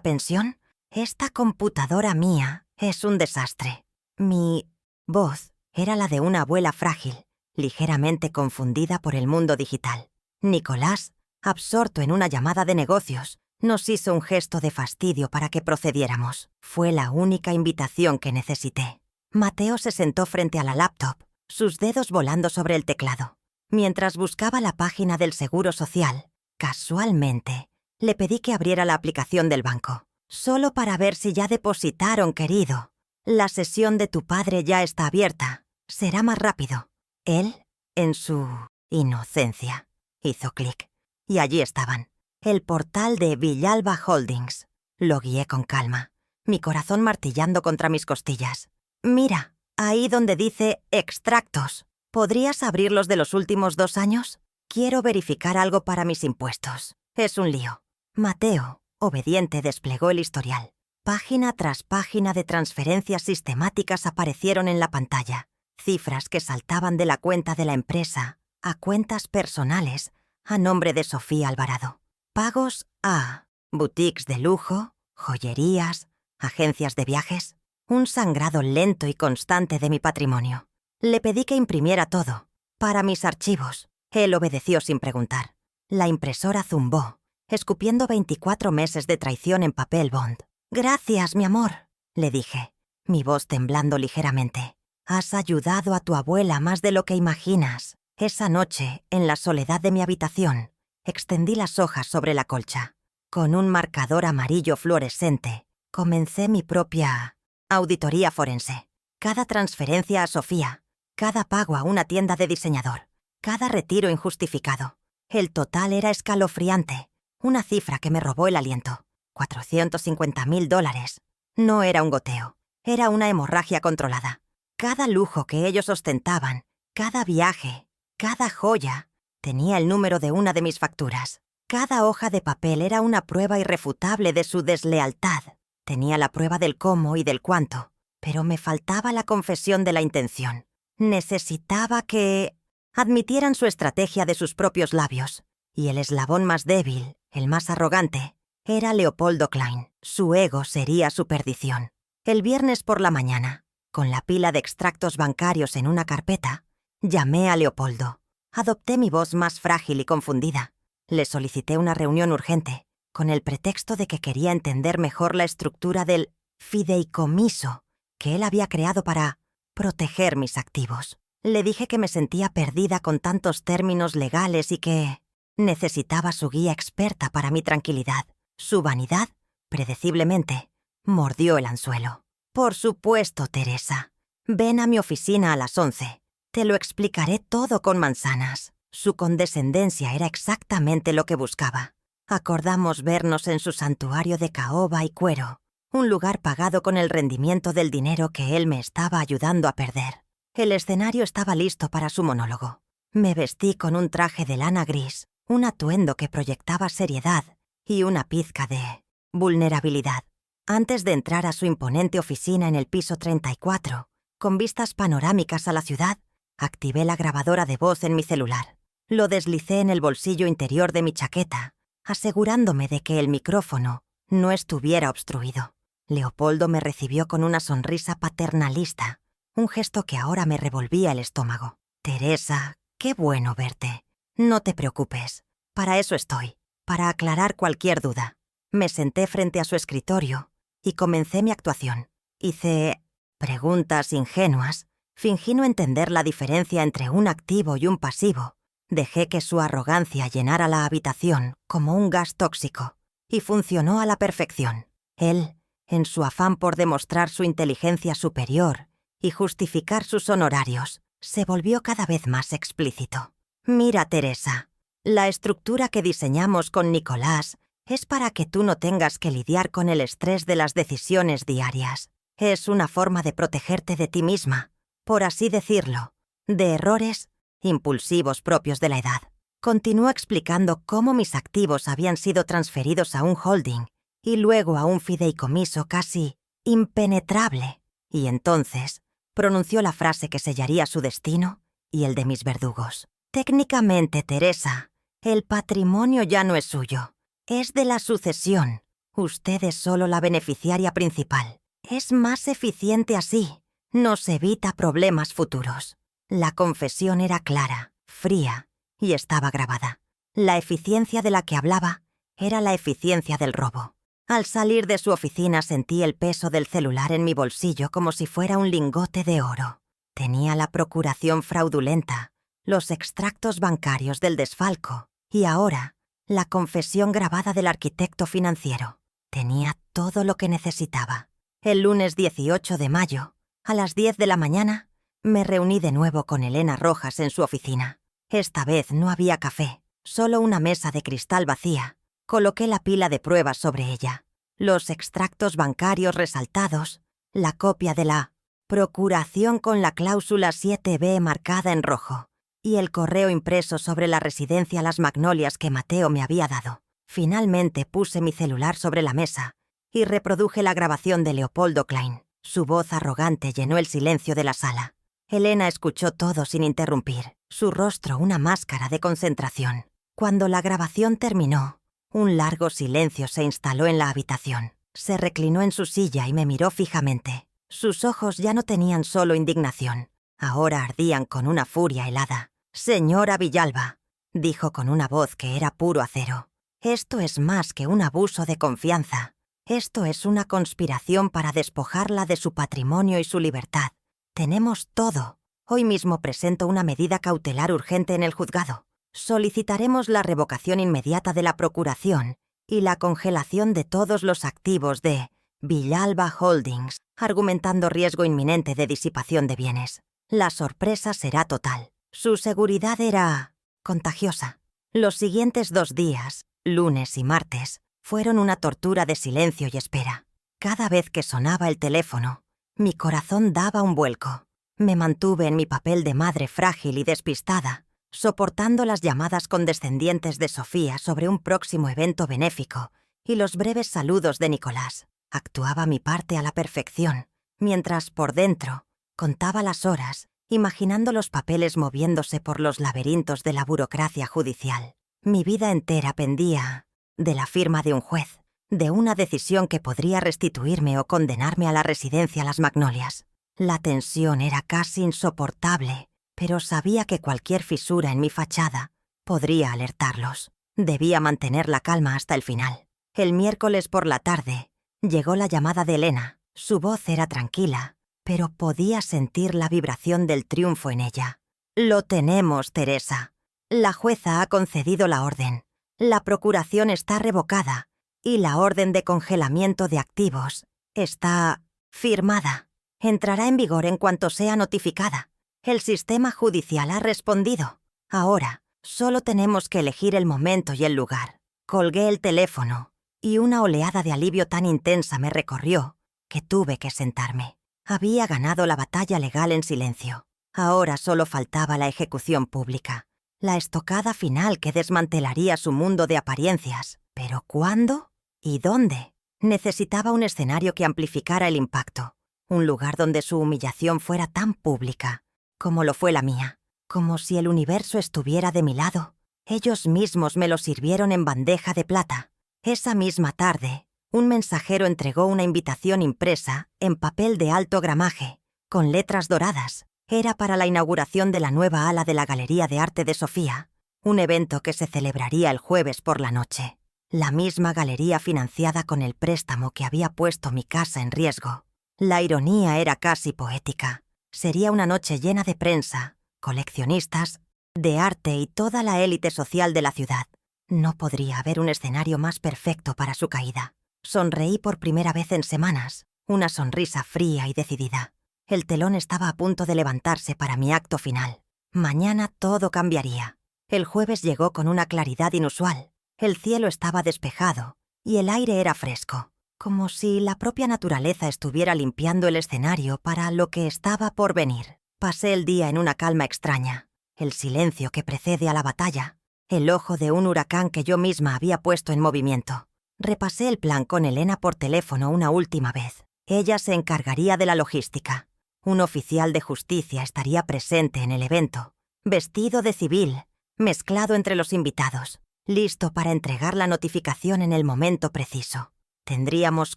pensión? Esta computadora mía es un desastre». Mi voz era la de una abuela frágil, ligeramente confundida por el mundo digital. Nicolás, absorto en una llamada de negocios, nos hizo un gesto de fastidio para que procediéramos. Fue la única invitación que necesité. Mateo se sentó frente a la laptop, sus dedos volando sobre el teclado. Mientras buscaba la página del Seguro Social, casualmente, Le pedí que abriera la aplicación del banco, solo para ver si ya depositaron, querido. La sesión de tu padre ya está abierta. Será más rápido. Él, en su inocencia, hizo clic. Y allí estaban. El portal de Villalba Holdings. Lo guié con calma, mi corazón martillando contra mis costillas. Mira, ahí donde dice extractos. ¿Podrías abrir los de los últimos 2 años? Quiero verificar algo para mis impuestos. Es un lío. Mateo, obediente, desplegó el historial. Página tras página de transferencias sistemáticas aparecieron en la pantalla. Cifras que saltaban de la cuenta de la empresa a cuentas personales a nombre de Sofía Alvarado. Pagos a boutiques de lujo, joyerías, agencias de viajes. Un sangrado lento y constante de mi patrimonio. Le pedí que imprimiera todo, para mis archivos. Él obedeció sin preguntar. La impresora zumbó, escupiendo 24 meses de traición en papel bond. «Gracias, mi amor», le dije, mi voz temblando ligeramente. «Has ayudado a tu abuela más de lo que imaginas». Esa noche, en la soledad de mi habitación, extendí las hojas sobre la colcha. Con un marcador amarillo fluorescente, comencé mi propia auditoría forense. Cada transferencia a Sofía, cada pago a una tienda de diseñador, cada retiro injustificado. El total era escalofriante, una cifra que me robó el aliento. $450.000. No era un goteo, era una hemorragia controlada. Cada lujo que ellos ostentaban, cada viaje, cada joya, tenía el número de una de mis facturas. Cada hoja de papel era una prueba irrefutable de su deslealtad. Tenía la prueba del cómo y del cuánto, pero me faltaba la confesión de la intención. Necesitaba que admitieran su estrategia de sus propios labios. Y el eslabón más débil, el más arrogante, era Leopoldo Klein. Su ego sería su perdición. El viernes por la mañana, con la pila de extractos bancarios en una carpeta, llamé a Leopoldo. Adopté mi voz más frágil y confundida. Le solicité una reunión urgente, con el pretexto de que quería entender mejor la estructura del fideicomiso que él había creado para proteger mis activos. Le dije que me sentía perdida con tantos términos legales y que necesitaba su guía experta para mi tranquilidad. Su vanidad, predeciblemente, mordió el anzuelo. «Por supuesto, Teresa. Ven a mi oficina a las 11. Te lo explicaré todo con manzanas». Su condescendencia era exactamente lo que buscaba. Acordamos vernos en su santuario de caoba y cuero, un lugar pagado con el rendimiento del dinero que él me estaba ayudando a perder. El escenario estaba listo para su monólogo. Me vestí con un traje de lana gris, un atuendo que proyectaba seriedad y una pizca de vulnerabilidad. Antes de entrar a su imponente oficina en el piso 34, con vistas panorámicas a la ciudad, activé la grabadora de voz en mi celular. Lo deslicé en el bolsillo interior de mi chaqueta, asegurándome de que el micrófono no estuviera obstruido. Leopoldo me recibió con una sonrisa paternalista, un gesto que ahora me revolvía el estómago. «Teresa, qué bueno verte. No te preocupes. Para eso estoy, para aclarar cualquier duda». Me senté frente a su escritorio y comencé mi actuación. Hice preguntas ingenuas, fingí no entender la diferencia entre un activo y un pasivo. Dejé que su arrogancia llenara la habitación como un gas tóxico, y funcionó a la perfección. Él, en su afán por demostrar su inteligencia superior y justificar sus honorarios, se volvió cada vez más explícito. «Mira, Teresa, la estructura que diseñamos con Nicolás es para que tú no tengas que lidiar con el estrés de las decisiones diarias. Es una forma de protegerte de ti misma, por así decirlo, de errores impulsivos propios de la edad». Continuó explicando cómo mis activos habían sido transferidos a un holding y luego a un fideicomiso casi impenetrable. Y entonces pronunció la frase que sellaría su destino y el de mis verdugos. «Técnicamente, Teresa, el patrimonio ya no es suyo. Es de la sucesión. Usted es solo la beneficiaria principal. Es más eficiente así. Nos evita problemas futuros». La confesión era clara, fría y estaba grabada. La eficiencia de la que hablaba era la eficiencia del robo. Al salir de su oficina sentí el peso del celular en mi bolsillo como si fuera un lingote de oro. Tenía la procuración fraudulenta, los extractos bancarios del desfalco y ahora La confesión grabada del arquitecto financiero. Tenía todo lo que necesitaba. El lunes 18 de mayo, a las 10 de la mañana, me reuní de nuevo con Elena Rojas en su oficina. Esta vez no había café, solo una mesa de cristal vacía. Coloqué la pila de pruebas sobre ella. Los extractos bancarios resaltados, la copia de la procuración con la cláusula 7b marcada en rojo y el correo impreso sobre la residencia Las Magnolias que Mateo me había dado. Finalmente puse mi celular sobre la mesa y reproduje la grabación de Leopoldo Klein. Su voz arrogante llenó el silencio de la sala. Elena escuchó todo sin interrumpir, su rostro una máscara de concentración. Cuando la grabación terminó, un largo silencio se instaló en la habitación. Se reclinó en su silla y me miró fijamente. Sus ojos ya no tenían solo indignación, ahora ardían con una furia helada. «Señora Villalba», dijo con una voz que era puro acero, «esto es más que un abuso de confianza. Esto es una conspiración para despojarla de su patrimonio y su libertad. Tenemos todo. Hoy mismo presento una medida cautelar urgente en el juzgado. Solicitaremos la revocación inmediata de la procuración y la congelación de todos los activos de Villalba Holdings, argumentando riesgo inminente de disipación de bienes. La sorpresa será total. Su seguridad era contagiosa. Los siguientes 2 días, lunes y martes, fueron una tortura de silencio y espera. Cada vez que sonaba el teléfono, mi corazón daba un vuelco. Me mantuve en mi papel de madre frágil y despistada, soportando las llamadas condescendientes de Sofía sobre un próximo evento benéfico y los breves saludos de Nicolás. Actuaba mi parte a la perfección, mientras por dentro contaba las horas, imaginando los papeles moviéndose por los laberintos de la burocracia judicial. Mi vida entera pendía de la firma de un juez, de una decisión que podría restituirme o condenarme a la residencia Las Magnolias. La tensión era casi insoportable, pero sabía que cualquier fisura en mi fachada podría alertarlos. Debía mantener la calma hasta el final. El miércoles por la tarde llegó la llamada de Elena. Su voz era tranquila, pero podía sentir la vibración del triunfo en ella. «Lo tenemos, Teresa. La jueza ha concedido la orden. La procuración está revocada y la orden de congelamiento de activos está firmada. Entrará en vigor en cuanto sea notificada. El sistema judicial ha respondido. Ahora, solo tenemos que elegir el momento y el lugar». Colgué el teléfono y una oleada de alivio tan intensa me recorrió que tuve que sentarme. Había ganado la batalla legal en silencio. Ahora solo faltaba la ejecución pública, la estocada final que desmantelaría su mundo de apariencias. ¿Pero cuándo? ¿Y dónde? Necesitaba un escenario que amplificara el impacto, un lugar donde su humillación fuera tan pública como lo fue la mía, como si el universo estuviera de mi lado. Ellos mismos me lo sirvieron en bandeja de plata. Esa misma tarde, un mensajero entregó una invitación impresa en papel de alto gramaje, con letras doradas. Era para la inauguración de la nueva ala de la Galería de Arte de Sofía, un evento que se celebraría el jueves por la noche. La misma galería financiada con el préstamo que había puesto mi casa en riesgo. La ironía era casi poética. Sería una noche llena de prensa, coleccionistas, de arte y toda la élite social de la ciudad. No podría haber un escenario más perfecto para su caída. Sonreí por primera vez en semanas, una sonrisa fría y decidida. El telón estaba a punto de levantarse para mi acto final. Mañana todo cambiaría. El jueves llegó con una claridad inusual. El cielo estaba despejado y el aire era fresco, como si la propia naturaleza estuviera limpiando el escenario para lo que estaba por venir. Pasé el día en una calma extraña, el silencio que precede a la batalla, el ojo de un huracán que yo misma había puesto en movimiento. Repasé el plan con Elena por teléfono una última vez. Ella se encargaría de la logística. Un oficial de justicia estaría presente en el evento, vestido de civil, mezclado entre los invitados, listo para entregar la notificación en el momento preciso. Tendríamos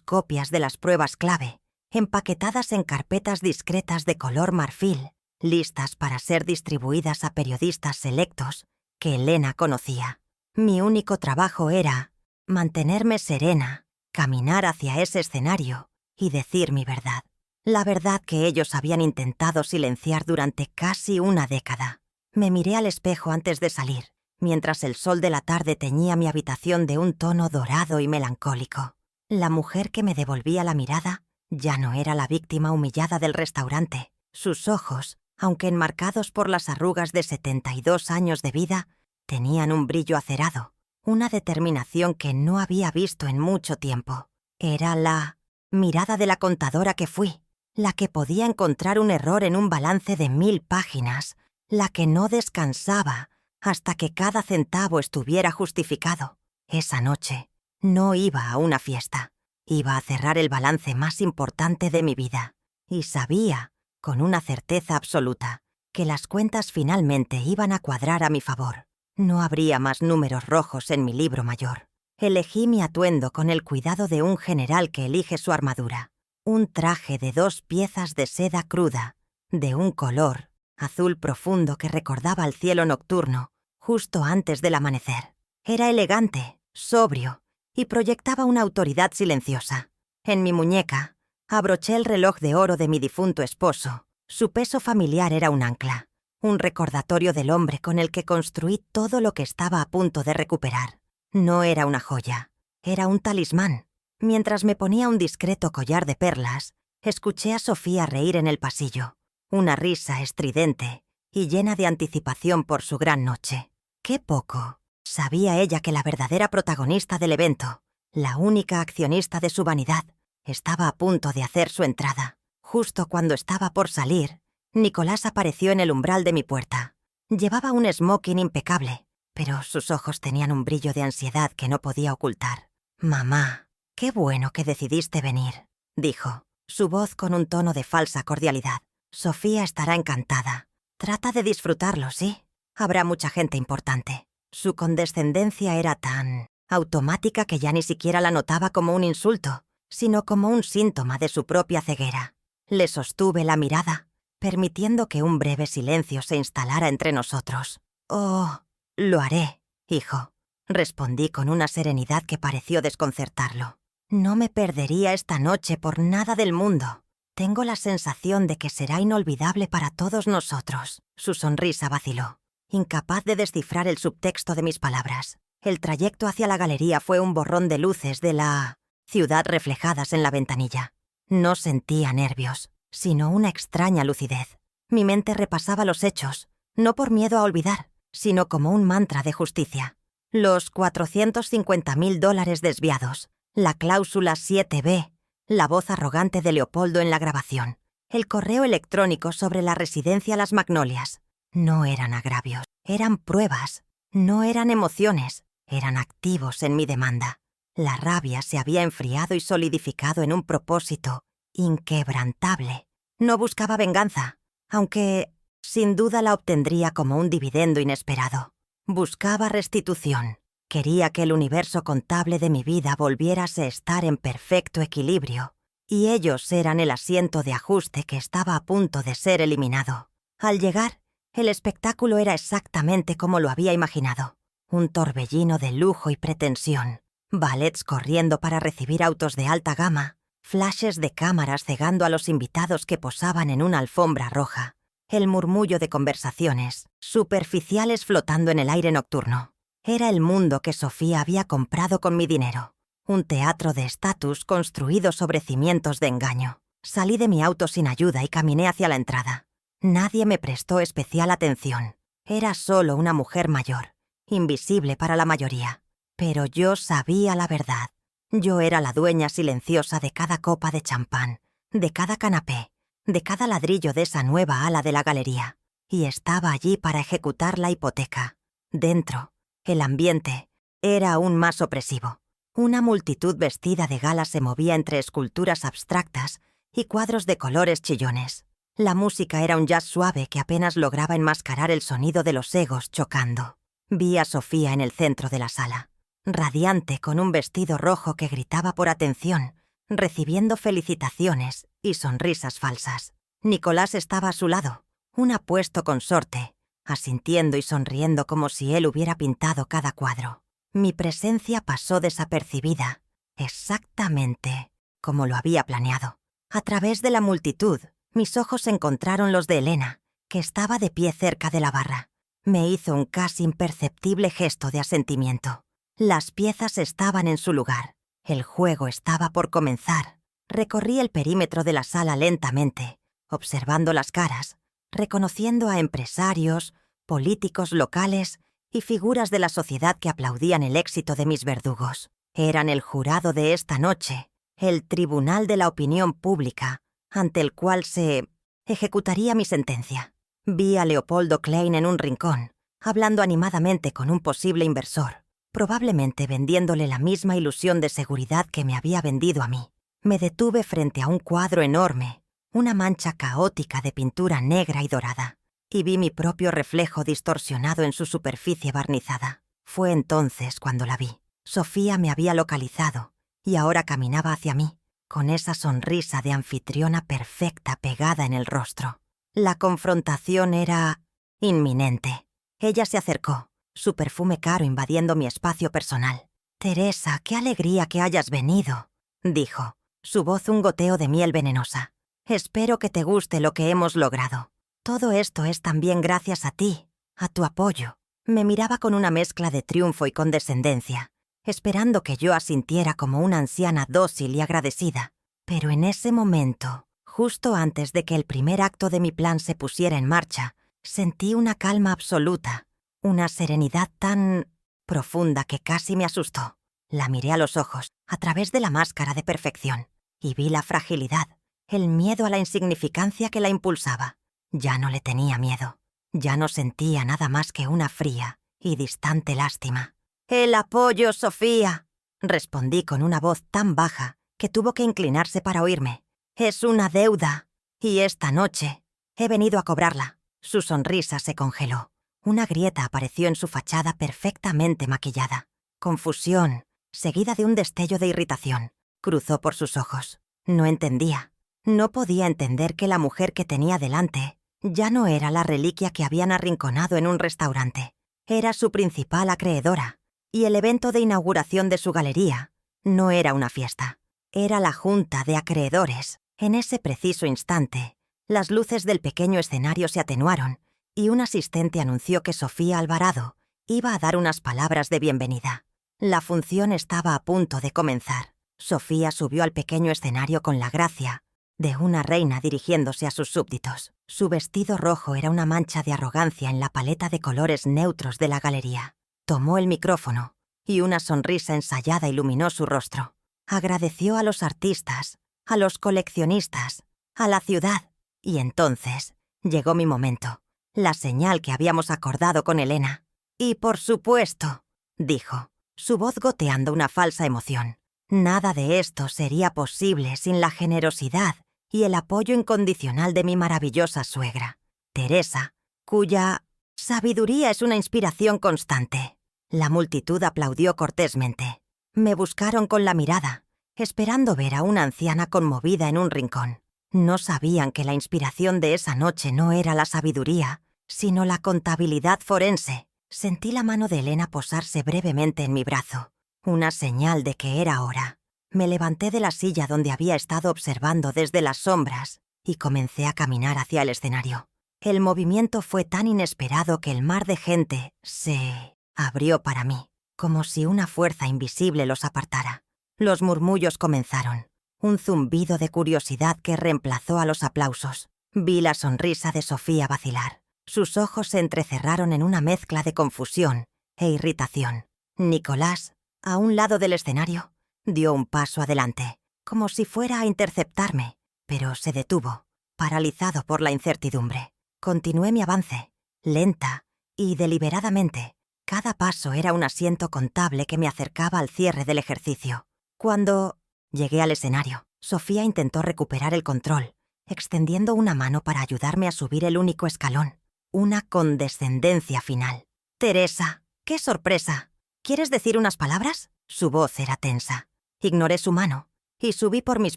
copias de las pruebas clave, empaquetadas en carpetas discretas de color marfil, listas para ser distribuidas a periodistas selectos que Elena conocía. Mi único trabajo era mantenerme serena, caminar hacia ese escenario y decir mi verdad. La verdad que ellos habían intentado silenciar durante casi una década. Me miré al espejo antes de salir mientras el sol de la tarde teñía mi habitación de un tono dorado y melancólico. La mujer que me devolvía la mirada ya no era la víctima humillada del restaurante. Sus ojos, aunque enmarcados por las arrugas de 72 años de vida, tenían un brillo acerado, una determinación que no había visto en mucho tiempo. Era la mirada de la contadora que fui, la que podía encontrar un error en un balance de 1000 páginas, la que no descansaba hasta que cada centavo estuviera justificado. Esa noche no iba a una fiesta, iba a cerrar el balance más importante de mi vida, y sabía, con una certeza absoluta, que las cuentas finalmente iban a cuadrar a mi favor. No habría más números rojos en mi libro mayor. Elegí mi atuendo con el cuidado de un general que elige su armadura. Un traje de 2 piezas de seda cruda, de un color azul profundo que recordaba el cielo nocturno justo antes del amanecer. Era elegante, sobrio, y proyectaba una autoridad silenciosa. En mi muñeca abroché el reloj de oro de mi difunto esposo. Su peso familiar era un ancla, un recordatorio del hombre con el que construí todo lo que estaba a punto de recuperar. No era una joya, era un talismán. Mientras me ponía un discreto collar de perlas, escuché a Sofía reír en el pasillo, una risa estridente y llena de anticipación por su gran noche. ¡Qué poco! Sabía ella que la verdadera protagonista del evento, la única accionista de su vanidad, estaba a punto de hacer su entrada. Justo cuando estaba por salir, Nicolás apareció en el umbral de mi puerta. Llevaba un smoking impecable, pero sus ojos tenían un brillo de ansiedad que no podía ocultar. «Mamá, qué bueno que decidiste venir», dijo, su voz con un tono de falsa cordialidad. «Sofía estará encantada. Trata de disfrutarlo, ¿sí? Habrá mucha gente importante». Su condescendencia era tan automática que ya ni siquiera la notaba como un insulto, sino como un síntoma de su propia ceguera. Le sostuve la mirada, permitiendo que un breve silencio se instalara entre nosotros. «Oh, lo haré, hijo», respondí con una serenidad que pareció desconcertarlo. «No me perdería esta noche por nada del mundo. Tengo la sensación de que será inolvidable para todos nosotros». Su sonrisa vaciló, incapaz de descifrar el subtexto de mis palabras. El trayecto hacia la galería fue un borrón de luces de la ciudad reflejadas en la ventanilla. No sentía nervios, sino una extraña lucidez. Mi mente repasaba los hechos, no por miedo a olvidar, sino como un mantra de justicia. Los $450.000 desviados, la cláusula 7B, la voz arrogante de Leopoldo en la grabación, el correo electrónico sobre la residencia Las Magnolias. No eran agravios, eran pruebas, no eran emociones, eran activos en mi demanda. La rabia se había enfriado y solidificado en un propósito inquebrantable. No buscaba venganza, aunque sin duda la obtendría como un dividendo inesperado. Buscaba restitución. Quería que el universo contable de mi vida volviérase a estar en perfecto equilibrio, y ellos eran el asiento de ajuste que estaba a punto de ser eliminado. Al llegar, el espectáculo era exactamente como lo había imaginado. Un torbellino de lujo y pretensión, ballets corriendo para recibir autos de alta gama, flashes de cámaras cegando a los invitados que posaban en una alfombra roja, el murmullo de conversaciones superficiales flotando en el aire nocturno. Era el mundo que Sofía había comprado con mi dinero, un teatro de estatus construido sobre cimientos de engaño. Salí de mi auto sin ayuda y caminé hacia la entrada. Nadie me prestó especial atención. Era solo una mujer mayor, invisible para la mayoría. Pero yo sabía la verdad. Yo era la dueña silenciosa de cada copa de champán, de cada canapé, de cada ladrillo de esa nueva ala de la galería. Y estaba allí para ejecutar la hipoteca. Dentro, el ambiente era aún más opresivo. Una multitud vestida de gala se movía entre esculturas abstractas y cuadros de colores chillones. La música era un jazz suave que apenas lograba enmascarar el sonido de los egos chocando. Vi a Sofía en el centro de la sala, radiante con un vestido rojo que gritaba por atención, recibiendo felicitaciones y sonrisas falsas. Nicolás estaba a su lado, un apuesto consorte, asintiendo y sonriendo como si él hubiera pintado cada cuadro. Mi presencia pasó desapercibida, exactamente como lo había planeado. A través de la multitud, mis ojos encontraron los de Elena, que estaba de pie cerca de la barra. Me hizo un casi imperceptible gesto de asentimiento. Las piezas estaban en su lugar. El juego estaba por comenzar. Recorrí el perímetro de la sala lentamente, observando las caras, reconociendo a empresarios, políticos locales y figuras de la sociedad que aplaudían el éxito de mis verdugos. Eran el jurado de esta noche, el tribunal de la opinión pública, ante el cual se ejecutaría mi sentencia. Vi a Leopoldo Klein en un rincón, hablando animadamente con un posible inversor, probablemente vendiéndole la misma ilusión de seguridad que me había vendido a mí. Me detuve frente a un cuadro enorme, una mancha caótica de pintura negra y dorada, y vi mi propio reflejo distorsionado en su superficie barnizada. Fue entonces cuando la vi. Sofía me había localizado y ahora caminaba hacia mí, con esa sonrisa de anfitriona perfecta pegada en el rostro. La confrontación era inminente. Ella se acercó, su perfume caro invadiendo mi espacio personal. «Teresa, qué alegría que hayas venido», dijo, su voz un goteo de miel venenosa. «Espero que te guste lo que hemos logrado. Todo esto es también gracias a ti, a tu apoyo». Me miraba con una mezcla de triunfo y condescendencia, esperando que yo asintiera como una anciana dócil y agradecida. Pero en ese momento, justo antes de que el primer acto de mi plan se pusiera en marcha, sentí una calma absoluta, una serenidad tan profunda que casi me asustó. La miré a los ojos, a través de la máscara de perfección, y vi la fragilidad, el miedo a la insignificancia que la impulsaba. Ya no le tenía miedo. Ya no sentía nada más que una fría y distante lástima. «El apoyo, Sofía», respondí con una voz tan baja que tuvo que inclinarse para oírme. «Es una deuda, y esta noche he venido a cobrarla». Su sonrisa se congeló. Una grieta apareció en su fachada perfectamente maquillada. Confusión, seguida de un destello de irritación, cruzó por sus ojos. No entendía. No podía entender que la mujer que tenía delante ya no era la reliquia que habían arrinconado en un restaurante. Era su principal acreedora, y el evento de inauguración de su galería no era una fiesta. Era la junta de acreedores. En ese preciso instante, las luces del pequeño escenario se atenuaron y un asistente anunció que Sofía Alvarado iba a dar unas palabras de bienvenida. La función estaba a punto de comenzar. Sofía subió al pequeño escenario con la gracia de una reina dirigiéndose a sus súbditos. Su vestido rojo era una mancha de arrogancia en la paleta de colores neutros de la galería. Tomó el micrófono y una sonrisa ensayada iluminó su rostro. Agradeció a los artistas, a los coleccionistas, a la ciudad. Y entonces llegó mi momento, la señal que habíamos acordado con Elena. «Y por supuesto», dijo, su voz goteando una falsa emoción, «nada de esto sería posible sin la generosidad y el apoyo incondicional de mi maravillosa suegra, Teresa, cuya sabiduría es una inspiración constante». La multitud aplaudió cortésmente. Me buscaron con la mirada, esperando ver a una anciana conmovida en un rincón. No sabían que la inspiración de esa noche no era la sabiduría, sino la contabilidad forense. Sentí la mano de Elena posarse brevemente en mi brazo, una señal de que era hora. Me levanté de la silla donde había estado observando desde las sombras y comencé a caminar hacia el escenario. El movimiento fue tan inesperado que el mar de gente se abrió para mí, como si una fuerza invisible los apartara. Los murmullos comenzaron, un zumbido de curiosidad que reemplazó a los aplausos. Vi la sonrisa de Sofía vacilar. Sus ojos se entrecerraron en una mezcla de confusión e irritación. Nicolás, a un lado del escenario, dio un paso adelante, como si fuera a interceptarme, pero se detuvo, paralizado por la incertidumbre. Continué mi avance, lenta y deliberadamente. Cada paso era un asiento contable que me acercaba al cierre del ejercicio. Cuando llegué al escenario, Sofía intentó recuperar el control, extendiendo una mano para ayudarme a subir el único escalón. Una condescendencia final. «Teresa, qué sorpresa. ¿Quieres decir unas palabras?» Su voz era tensa. Ignoré su mano y subí por mis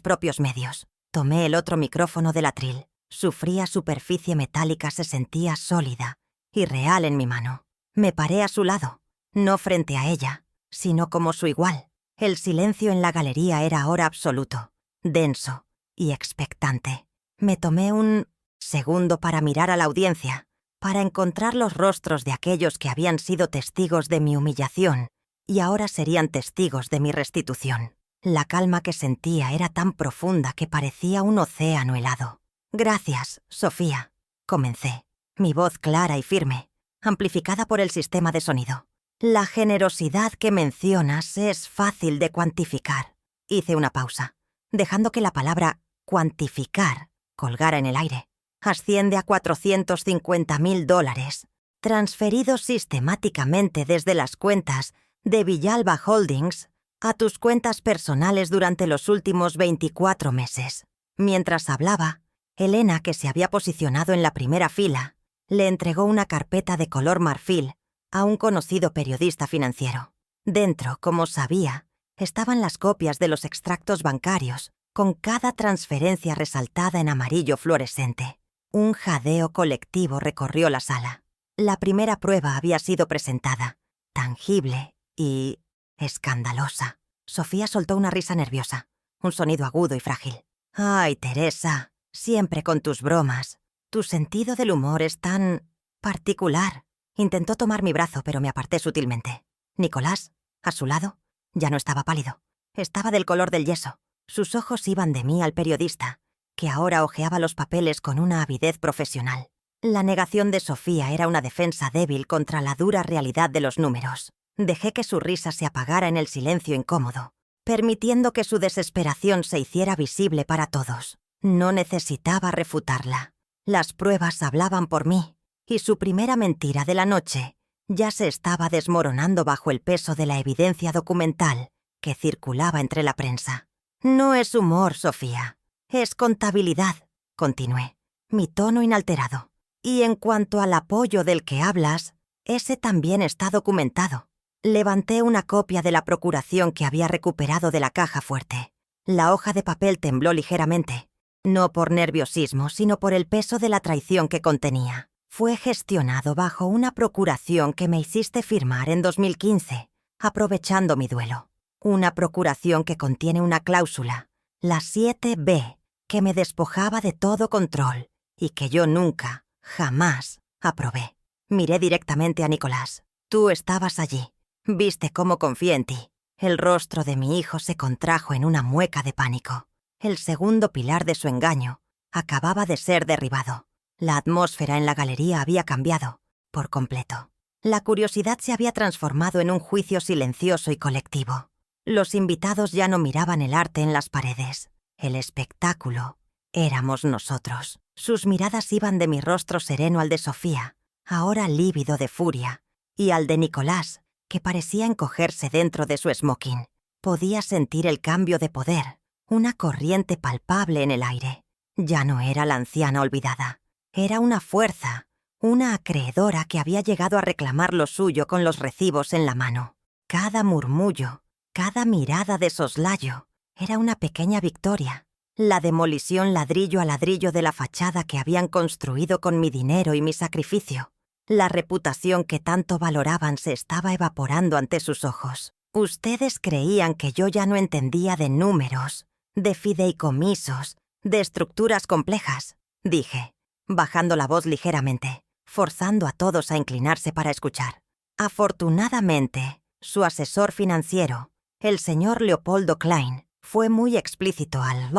propios medios. Tomé el otro micrófono del atril. Su fría superficie metálica se sentía sólida y real en mi mano. Me paré a su lado, no frente a ella, sino como su igual. El silencio en la galería era ahora absoluto, denso y expectante. Me tomé un segundo para mirar a la audiencia, para encontrar los rostros de aquellos que habían sido testigos de mi humillación y ahora serían testigos de mi restitución. La calma que sentía era tan profunda que parecía un océano helado. «Gracias, Sofía», comencé, mi voz clara y firme, amplificada por el sistema de sonido. «La generosidad que mencionas es fácil de cuantificar». Hice una pausa, dejando que la palabra «cuantificar» colgara en el aire. «Asciende a $450.000, transferidos sistemáticamente desde las cuentas de Villalba Holdings a tus cuentas personales durante los últimos 24 meses». Mientras hablaba, Elena, que se había posicionado en la primera fila, le entregó una carpeta de color marfil a un conocido periodista financiero. Dentro, como sabía, estaban las copias de los extractos bancarios, con cada transferencia resaltada en amarillo fluorescente. Un jadeo colectivo recorrió la sala. La primera prueba había sido presentada, tangible y escandalosa. Sofía soltó una risa nerviosa, un sonido agudo y frágil. «Ay, Teresa, siempre con tus bromas. Tu sentido del humor es tan particular». Intentó tomar mi brazo, pero me aparté sutilmente. Nicolás, a su lado, ya no estaba pálido. Estaba del color del yeso. Sus ojos iban de mí al periodista, que ahora hojeaba los papeles con una avidez profesional. La negación de Sofía era una defensa débil contra la dura realidad de los números. Dejé que su risa se apagara en el silencio incómodo, permitiendo que su desesperación se hiciera visible para todos. No necesitaba refutarla. Las pruebas hablaban por mí, y su primera mentira de la noche ya se estaba desmoronando bajo el peso de la evidencia documental que circulaba entre la prensa. «No es humor, Sofía. Es contabilidad», continué, mi tono inalterado. «Y en cuanto al apoyo del que hablas, ese también está documentado». Levanté una copia de la procuración que había recuperado de la caja fuerte. La hoja de papel tembló ligeramente, no por nerviosismo, sino por el peso de la traición que contenía. Fue gestionado bajo una procuración que me hiciste firmar en 2015, aprovechando mi duelo. Una procuración que contiene una cláusula, la 7B, que me despojaba de todo control y que yo nunca, jamás, aprobé. Miré directamente a Nicolás. «Tú estabas allí. Viste cómo confié en ti». El rostro de mi hijo se contrajo en una mueca de pánico. El segundo pilar de su engaño acababa de ser derribado. La atmósfera en la galería había cambiado por completo. La curiosidad se había transformado en un juicio silencioso y colectivo. Los invitados ya no miraban el arte en las paredes. El espectáculo éramos nosotros. Sus miradas iban de mi rostro sereno al de Sofía, ahora lívido de furia, y al de Nicolás, que parecía encogerse dentro de su smoking. Podía sentir el cambio de poder, una corriente palpable en el aire. Ya no era la anciana olvidada. Era una fuerza, una acreedora que había llegado a reclamar lo suyo con los recibos en la mano. Cada murmullo, cada mirada de soslayo, era una pequeña victoria. La demolición ladrillo a ladrillo de la fachada que habían construido con mi dinero y mi sacrificio. La reputación que tanto valoraban se estaba evaporando ante sus ojos. Ustedes creían que yo ya no entendía de números, de fideicomisos, de estructuras complejas, dije, bajando la voz ligeramente, forzando a todos a inclinarse para escuchar. Afortunadamente, su asesor financiero, el señor Leopoldo Klein, fue muy explícito al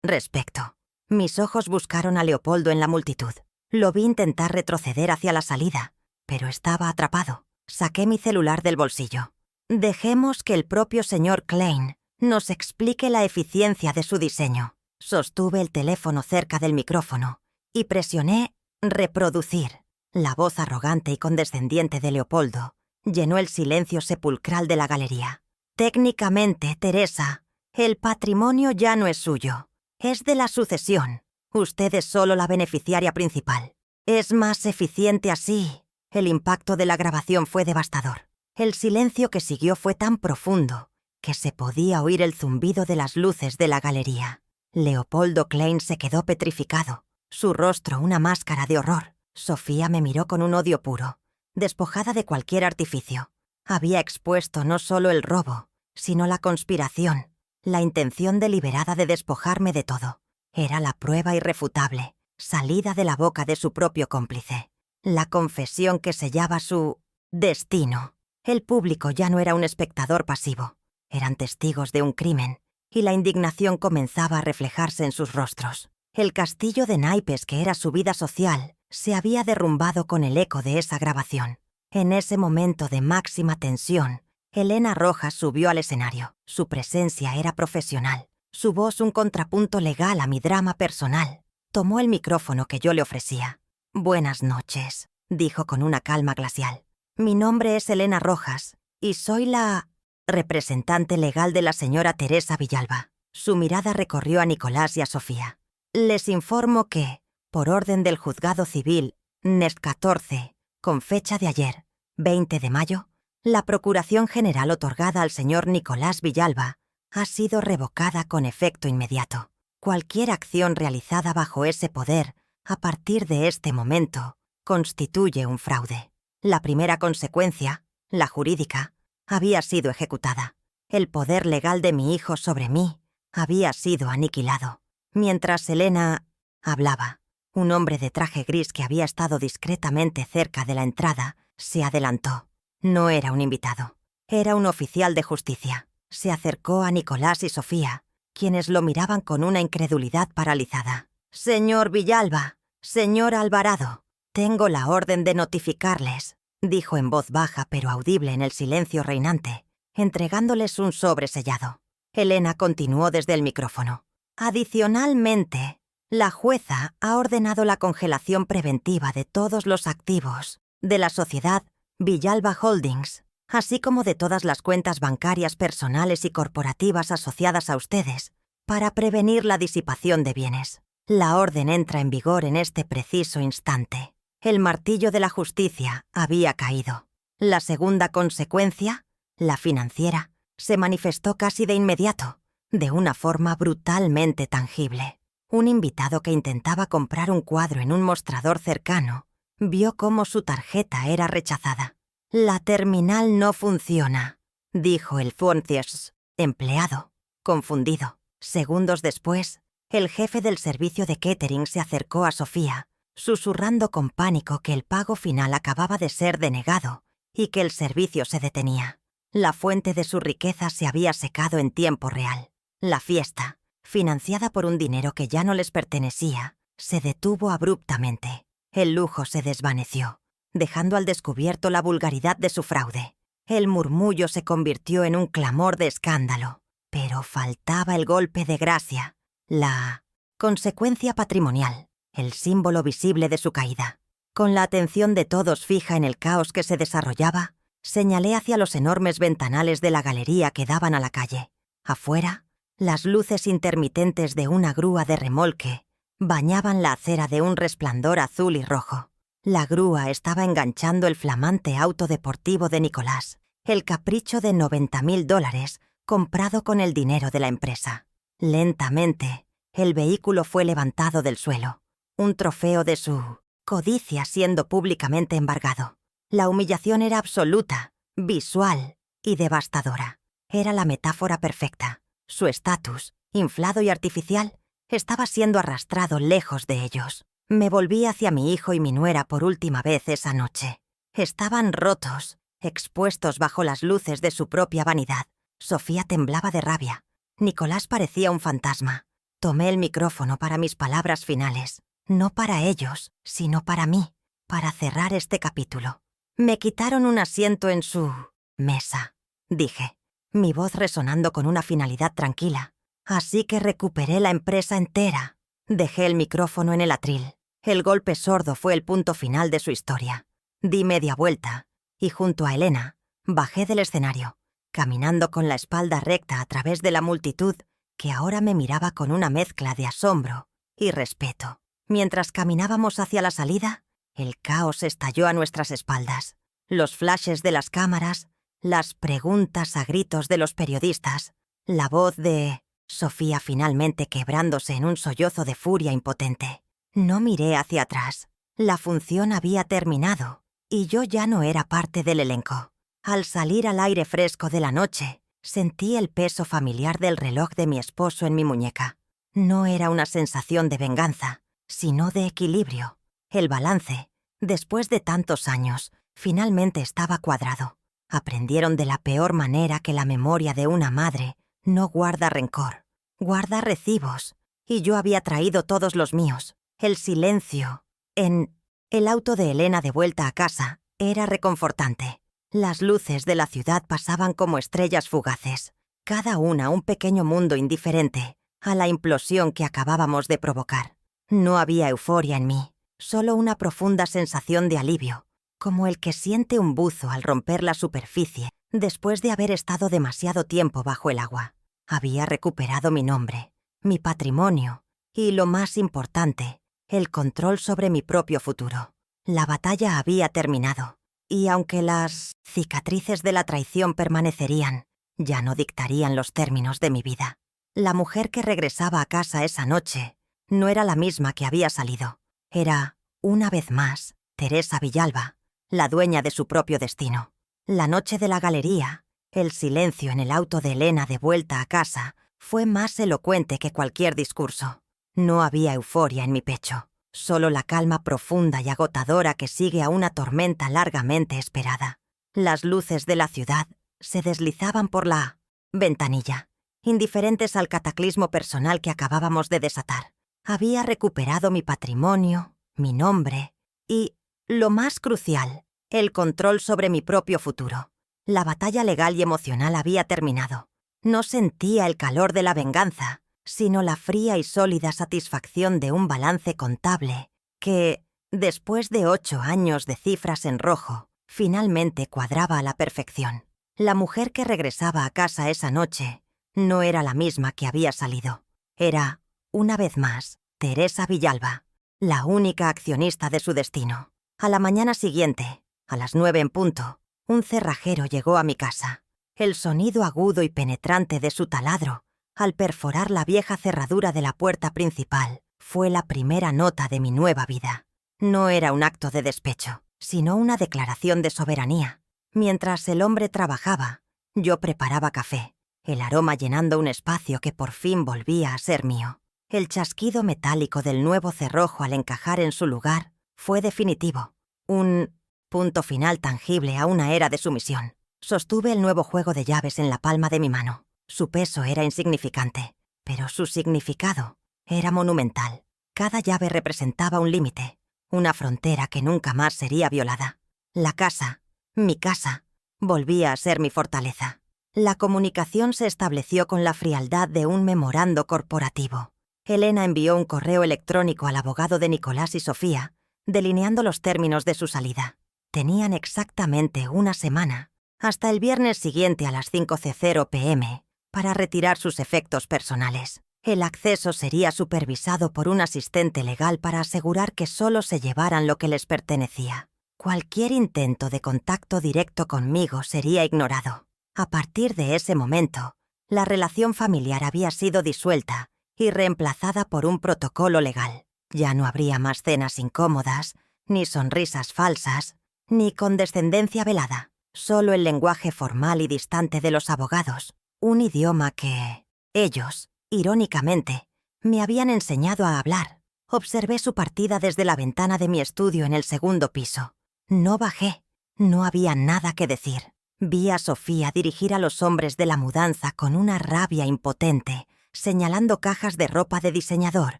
respecto. Mis ojos buscaron a Leopoldo en la multitud. Lo vi intentar retroceder hacia la salida, pero estaba atrapado. Saqué mi celular del bolsillo. «Dejemos que el propio señor Klein nos explique la eficiencia de su diseño». Sostuve el teléfono cerca del micrófono y presioné «reproducir». La voz arrogante y condescendiente de Leopoldo llenó el silencio sepulcral de la galería. «Técnicamente, Teresa, el patrimonio ya no es suyo. Es de la sucesión. Usted es solo la beneficiaria principal. Es más eficiente así». El impacto de la grabación fue devastador. El silencio que siguió fue tan profundo que se podía oír el zumbido de las luces de la galería. Leopoldo Klein se quedó petrificado, su rostro una máscara de horror. Sofía me miró con un odio puro, despojada de cualquier artificio. Había expuesto no solo el robo, sino la conspiración, la intención deliberada de despojarme de todo. Era la prueba irrefutable, salida de la boca de su propio cómplice. la confesión que sellaba su destino. El público ya no era un espectador pasivo, eran testigos de un crimen, y la indignación comenzaba a reflejarse en sus rostros. El castillo de naipes que era su vida social se había derrumbado con el eco de esa grabación. En ese momento de máxima tensión, Elena Rojas subió al escenario. Su presencia era profesional, su voz un contrapunto legal a mi drama personal. Tomó el micrófono que yo le ofrecía. «Buenas noches», dijo con una calma glacial. «Mi nombre es Elena Rojas y soy la representante legal de la señora Teresa Villalba». Su mirada recorrió a Nicolás y a Sofía. «Les informo que, por orden del Juzgado Civil, NES 14, con fecha de ayer, 20 de mayo, la Procuración General otorgada al señor Nicolás Villalba ha sido revocada con efecto inmediato. Cualquier acción realizada bajo ese poder, a partir de este momento, constituye un fraude. La primera consecuencia, la jurídica, había sido ejecutada. El poder legal de mi hijo sobre mí había sido aniquilado». Mientras Elena hablaba, un hombre de traje gris que había estado discretamente cerca de la entrada se adelantó. No era un invitado, era un oficial de justicia. Se acercó a Nicolás y Sofía, quienes lo miraban con una incredulidad paralizada. «Señor Villalba, señor Alvarado, tengo la orden de notificarles», dijo en voz baja pero audible en el silencio reinante, entregándoles un sobre sellado. Elena continuó desde el micrófono. «Adicionalmente, la jueza ha ordenado la congelación preventiva de todos los activos de la sociedad Villalba Holdings, así como de todas las cuentas bancarias personales y corporativas asociadas a ustedes, para prevenir la disipación de bienes. La orden entra en vigor en este preciso instante. El martillo de la justicia había caído. La segunda consecuencia, la financiera, se manifestó casi de inmediato, de una forma brutalmente tangible. Un invitado que intentaba comprar un cuadro en un mostrador cercano vio cómo su tarjeta era rechazada. «La terminal no funciona», dijo el Fonciers empleado, confundido. Segundos después, el jefe del servicio de catering se acercó a Sofía, susurrando con pánico que el pago final acababa de ser denegado y que el servicio se detenía. La fuente de su riqueza se había secado en tiempo real. La fiesta, financiada por un dinero que ya no les pertenecía, se detuvo abruptamente. El lujo se desvaneció, dejando al descubierto la vulgaridad de su fraude. El murmullo se convirtió en un clamor de escándalo, pero faltaba el golpe de gracia, la consecuencia patrimonial, el símbolo visible de su caída. Con la atención de todos fija en el caos que se desarrollaba, señalé hacia los enormes ventanales de la galería que daban a la calle. Afuera, las luces intermitentes de una grúa de remolque bañaban la acera de un resplandor azul y rojo. La grúa estaba enganchando el flamante auto deportivo de Nicolás, el capricho de $90.000 comprado con el dinero de la empresa. Lentamente, el vehículo fue levantado del suelo, un trofeo de su codicia siendo públicamente embargado. La humillación era absoluta, visual y devastadora. Era la metáfora perfecta. Su estatus, inflado y artificial, estaba siendo arrastrado lejos de ellos. Me volví hacia mi hijo y mi nuera por última vez esa noche. Estaban rotos, expuestos bajo las luces de su propia vanidad. Sofía temblaba de rabia. Nicolás parecía un fantasma. Tomé el micrófono para mis palabras finales. No para ellos, sino para mí, para cerrar este capítulo. «Me quitaron un asiento en su mesa», dije, mi voz resonando con una finalidad tranquila. «Así que recuperé la empresa entera». Dejé el micrófono en el atril. El golpe sordo fue el punto final de su historia. Di media vuelta y junto a Elena bajé del escenario, caminando con la espalda recta a través de la multitud que ahora me miraba con una mezcla de asombro y respeto. Mientras caminábamos hacia la salida, el caos estalló a nuestras espaldas. Los flashes de las cámaras, las preguntas a gritos de los periodistas, la voz de Sofía finalmente quebrándose en un sollozo de furia impotente. No miré hacia atrás. La función había terminado y yo ya no era parte del elenco. Al salir al aire fresco de la noche, sentí el peso familiar del reloj de mi esposo en mi muñeca. No era una sensación de venganza, sino de equilibrio. El balance, Después de tantos años, finalmente estaba cuadrado. Aprendieron de la peor manera que la memoria de una madre no guarda rencor, guarda recibos. Y yo había traído todos los míos. El silencio en el auto de Elena de vuelta a casa era reconfortante. Las luces de la ciudad pasaban como estrellas fugaces, cada una un pequeño mundo indiferente a la implosión que acabábamos de provocar. No había euforia en mí, solo una profunda sensación de alivio, como el que siente un buzo al romper la superficie después de haber estado demasiado tiempo bajo el agua. Había recuperado mi nombre, mi patrimonio y, lo más importante, el control sobre mi propio futuro. La batalla había terminado, y aunque las cicatrices de la traición permanecerían, ya no dictarían los términos de mi vida. La mujer que regresaba a casa esa noche no era la misma que había salido. Era, una vez más, Teresa Villalba, la dueña de su propio destino. La noche de la galería, el silencio en el auto de Elena de vuelta a casa, fue más elocuente que cualquier discurso. No había euforia en mi pecho, solo la calma profunda y agotadora que sigue a una tormenta largamente esperada. Las luces de la ciudad se deslizaban por la ventanilla, indiferentes al cataclismo personal que acabábamos de desatar. Había recuperado mi patrimonio, mi nombre y, lo más crucial, el control sobre mi propio futuro. La batalla legal y emocional había terminado. No sentía el calor de la venganza, sino la fría y sólida satisfacción de un balance contable que, después de 8 años de cifras en rojo, finalmente cuadraba a la perfección. La mujer que regresaba a casa esa noche no era la misma que había salido. Era, una vez más, Teresa Villalba, la única accionista de su destino. A la mañana siguiente, a las 9 en punto, un cerrajero llegó a mi casa. El sonido agudo y penetrante de su taladro, al perforar la vieja cerradura de la puerta principal, fue la primera nota de mi nueva vida. No era un acto de despecho, sino una declaración de soberanía. Mientras el hombre trabajaba, yo preparaba café, el aroma llenando un espacio que por fin volvía a ser mío. El chasquido metálico del nuevo cerrojo al encajar en su lugar fue definitivo, un punto final tangible a una era de sumisión. Sostuve el nuevo juego de llaves en la palma de mi mano. Su peso era insignificante, pero su significado era monumental. Cada llave representaba un límite, una frontera que nunca más sería violada. La casa, mi casa, volvía a ser mi fortaleza. La comunicación se estableció con la frialdad de un memorando corporativo. Elena envió un correo electrónico al abogado de Nicolás y Sofía, delineando los términos de su salida. Tenían exactamente una semana, hasta el viernes siguiente a las 5:00 p.m., para retirar sus efectos personales. El acceso sería supervisado por un asistente legal para asegurar que solo se llevaran lo que les pertenecía. Cualquier intento de contacto directo conmigo sería ignorado. A partir de ese momento, la relación familiar había sido disuelta y reemplazada por un protocolo legal. Ya no habría más cenas incómodas, ni sonrisas falsas, ni condescendencia velada. Solo el lenguaje formal y distante de los abogados, un idioma que ellos, irónicamente, me habían enseñado a hablar. Observé su partida desde la ventana de mi estudio en el segundo piso. No bajé, no había nada que decir. Vi a Sofía dirigir a los hombres de la mudanza con una rabia impotente, señalando cajas de ropa de diseñador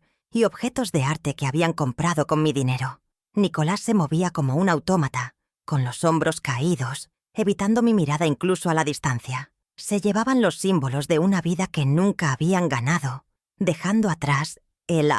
y objetos de arte que habían comprado con mi dinero. Nicolás se movía como un autómata, con los hombros caídos, evitando mi mirada incluso a la distancia. Se llevaban los símbolos de una vida que nunca habían ganado, dejando atrás el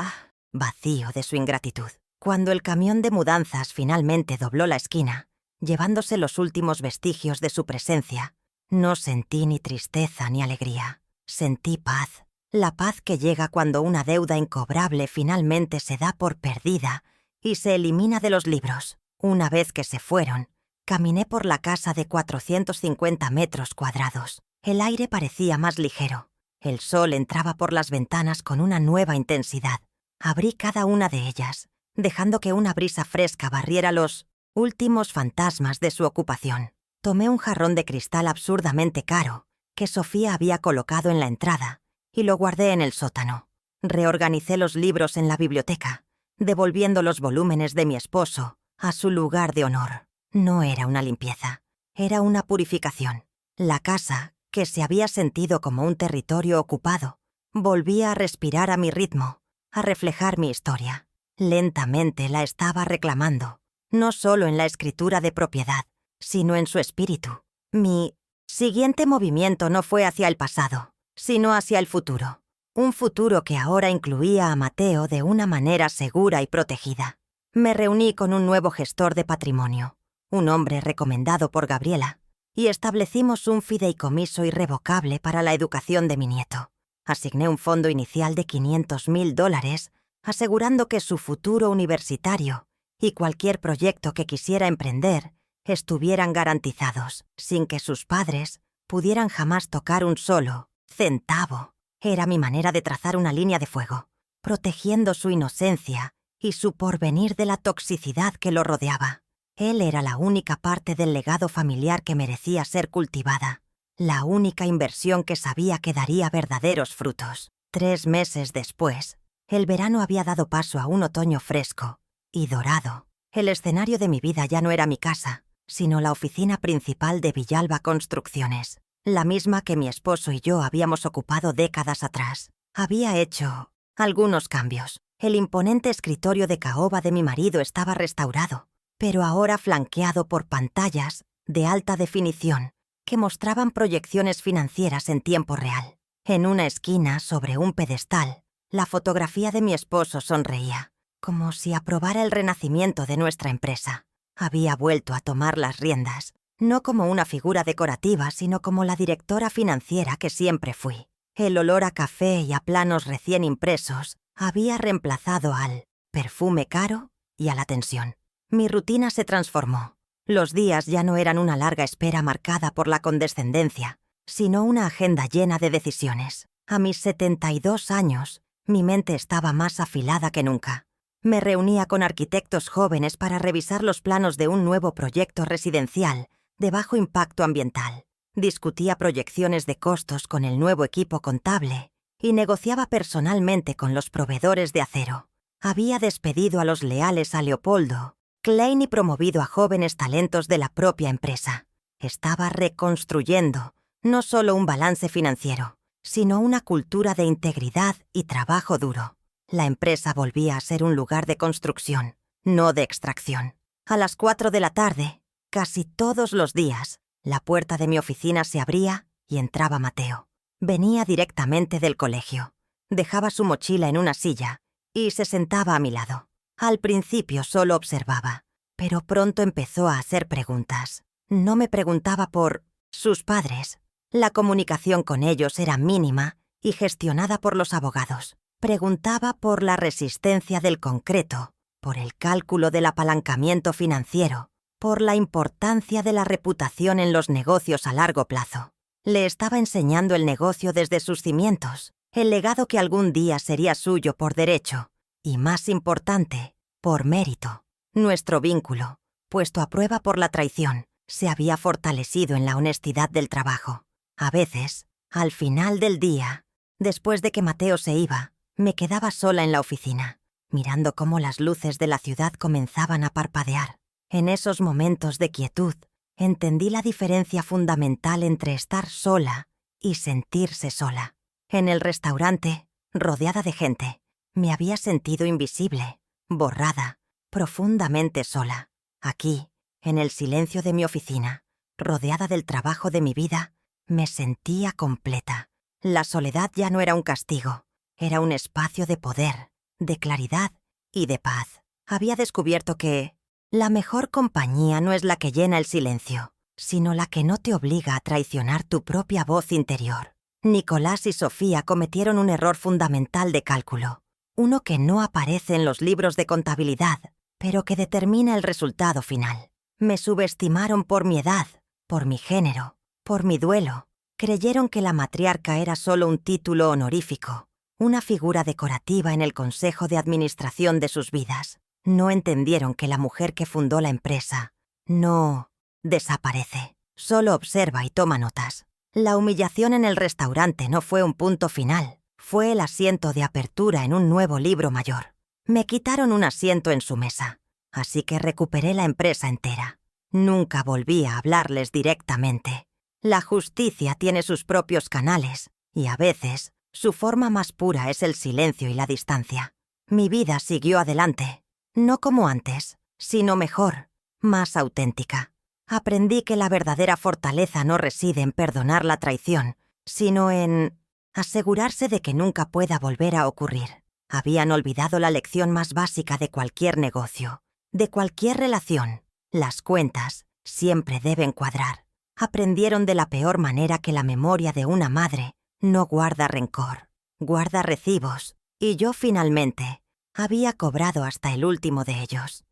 vacío de su ingratitud. Cuando el camión de mudanzas finalmente dobló la esquina, llevándose los últimos vestigios de su presencia, no sentí ni tristeza ni alegría. Sentí paz, la paz que llega cuando una deuda incobrable finalmente se da por perdida y se elimina de los libros. Una vez que se fueron, caminé por la casa de 450 metros cuadrados. El aire parecía más ligero. El sol entraba por las ventanas con una nueva intensidad. Abrí cada una de ellas, dejando que una brisa fresca barriera los últimos fantasmas de su ocupación. Tomé un jarrón de cristal absurdamente caro que Sofía había colocado en la entrada y lo guardé en el sótano. Reorganicé los libros en la biblioteca, devolviendo los volúmenes de mi esposo a su lugar de honor. No era una limpieza, era una purificación. La casa, que se había sentido como un territorio ocupado, volvía a respirar a mi ritmo, a reflejar mi historia. Lentamente la estaba reclamando, no solo en la escritura de propiedad, sino en su espíritu. Mi siguiente movimiento no fue hacia el pasado, sino hacia el futuro. Un futuro que ahora incluía a Mateo de una manera segura y protegida. Me reuní con un nuevo gestor de patrimonio, un hombre recomendado por Gabriela, y establecimos un fideicomiso irrevocable para la educación de mi nieto. Asigné un fondo inicial de $500,000, asegurando que su futuro universitario y cualquier proyecto que quisiera emprender estuvieran garantizados, sin que sus padres pudieran jamás tocar un solo centavo. Era mi manera de trazar una línea de fuego, protegiendo su inocencia y su porvenir de la toxicidad que lo rodeaba. Él era la única parte del legado familiar que merecía ser cultivada, la única inversión que sabía que daría verdaderos frutos. 3 meses después, el verano había dado paso a un otoño fresco y dorado. El escenario de mi vida ya no era mi casa, sino la oficina principal de Villalba Construcciones, la misma que mi esposo y yo habíamos ocupado décadas atrás. Había hecho algunos cambios. El imponente escritorio de caoba de mi marido estaba restaurado, pero ahora flanqueado por pantallas de alta definición que mostraban proyecciones financieras en tiempo real. En una esquina, sobre un pedestal, la fotografía de mi esposo sonreía, como si aprobara el renacimiento de nuestra empresa. Había vuelto a tomar las riendas, no como una figura decorativa, sino como la directora financiera que siempre fui. El olor a café y a planos recién impresos había reemplazado al perfume caro y a la tensión. Mi rutina se transformó. Los días ya no eran una larga espera marcada por la condescendencia, sino una agenda llena de decisiones. A mis 72 años, mi mente estaba más afilada que nunca. Me reunía con arquitectos jóvenes para revisar los planos de un nuevo proyecto residencial de bajo impacto ambiental. Discutía proyecciones de costos con el nuevo equipo contable y negociaba personalmente con los proveedores de acero. Había despedido a los leales a Leopoldo Klein y promovido a jóvenes talentos de la propia empresa. Estaba reconstruyendo no solo un balance financiero, sino una cultura de integridad y trabajo duro. La empresa volvía a ser un lugar de construcción, no de extracción. A las 4 de la tarde, casi todos los días, la puerta de mi oficina se abría y entraba Mateo. Venía directamente del colegio. Dejaba su mochila en una silla y se sentaba a mi lado. Al principio solo observaba, pero pronto empezó a hacer preguntas. No me preguntaba por sus padres. La comunicación con ellos era mínima y gestionada por los abogados. Preguntaba por la resistencia del concreto, por el cálculo del apalancamiento financiero, por la importancia de la reputación en los negocios a largo plazo. Le estaba enseñando el negocio desde sus cimientos, el legado que algún día sería suyo por derecho, y más importante, por mérito. Nuestro vínculo, puesto a prueba por la traición, se había fortalecido en la honestidad del trabajo. A veces, al final del día, después de que Mateo se iba, me quedaba sola en la oficina, mirando cómo las luces de la ciudad comenzaban a parpadear. En esos momentos de quietud, entendí la diferencia fundamental entre estar sola y sentirse sola. En el restaurante, rodeada de gente, me había sentido invisible, borrada, profundamente sola. Aquí, en el silencio de mi oficina, rodeada del trabajo de mi vida, me sentía completa. La soledad ya no era un castigo, era un espacio de poder, de claridad y de paz. Había descubierto que la mejor compañía no es la que llena el silencio, sino la que no te obliga a traicionar tu propia voz interior. Nicolás y Sofía cometieron un error fundamental de cálculo, uno que no aparece en los libros de contabilidad, pero que determina el resultado final. Me subestimaron por mi edad, por mi género, por mi duelo. Creyeron que la matriarca era solo un título honorífico, una figura decorativa en el consejo de administración de sus vidas. No entendieron que la mujer que fundó la empresa no desaparece, solo observa y toma notas. La humillación en el restaurante no fue un punto final, fue el asiento de apertura en un nuevo libro mayor. Me quitaron un asiento en su mesa. así que recuperé la empresa entera. Nunca volví a hablarles directamente. La justicia tiene sus propios canales, y a veces su forma más pura es el silencio y la distancia. Mi vida siguió adelante, no como antes, sino mejor, más auténtica. Aprendí que la verdadera fortaleza no reside en perdonar la traición, sino en asegurarse de que nunca pueda volver a ocurrir. Habían olvidado la lección más básica de cualquier negocio, de cualquier relación. Las cuentas siempre deben cuadrar. Aprendieron de la peor manera que la memoria de una madre no guarda rencor, guarda recibos, y yo finalmente había cobrado hasta el último de ellos.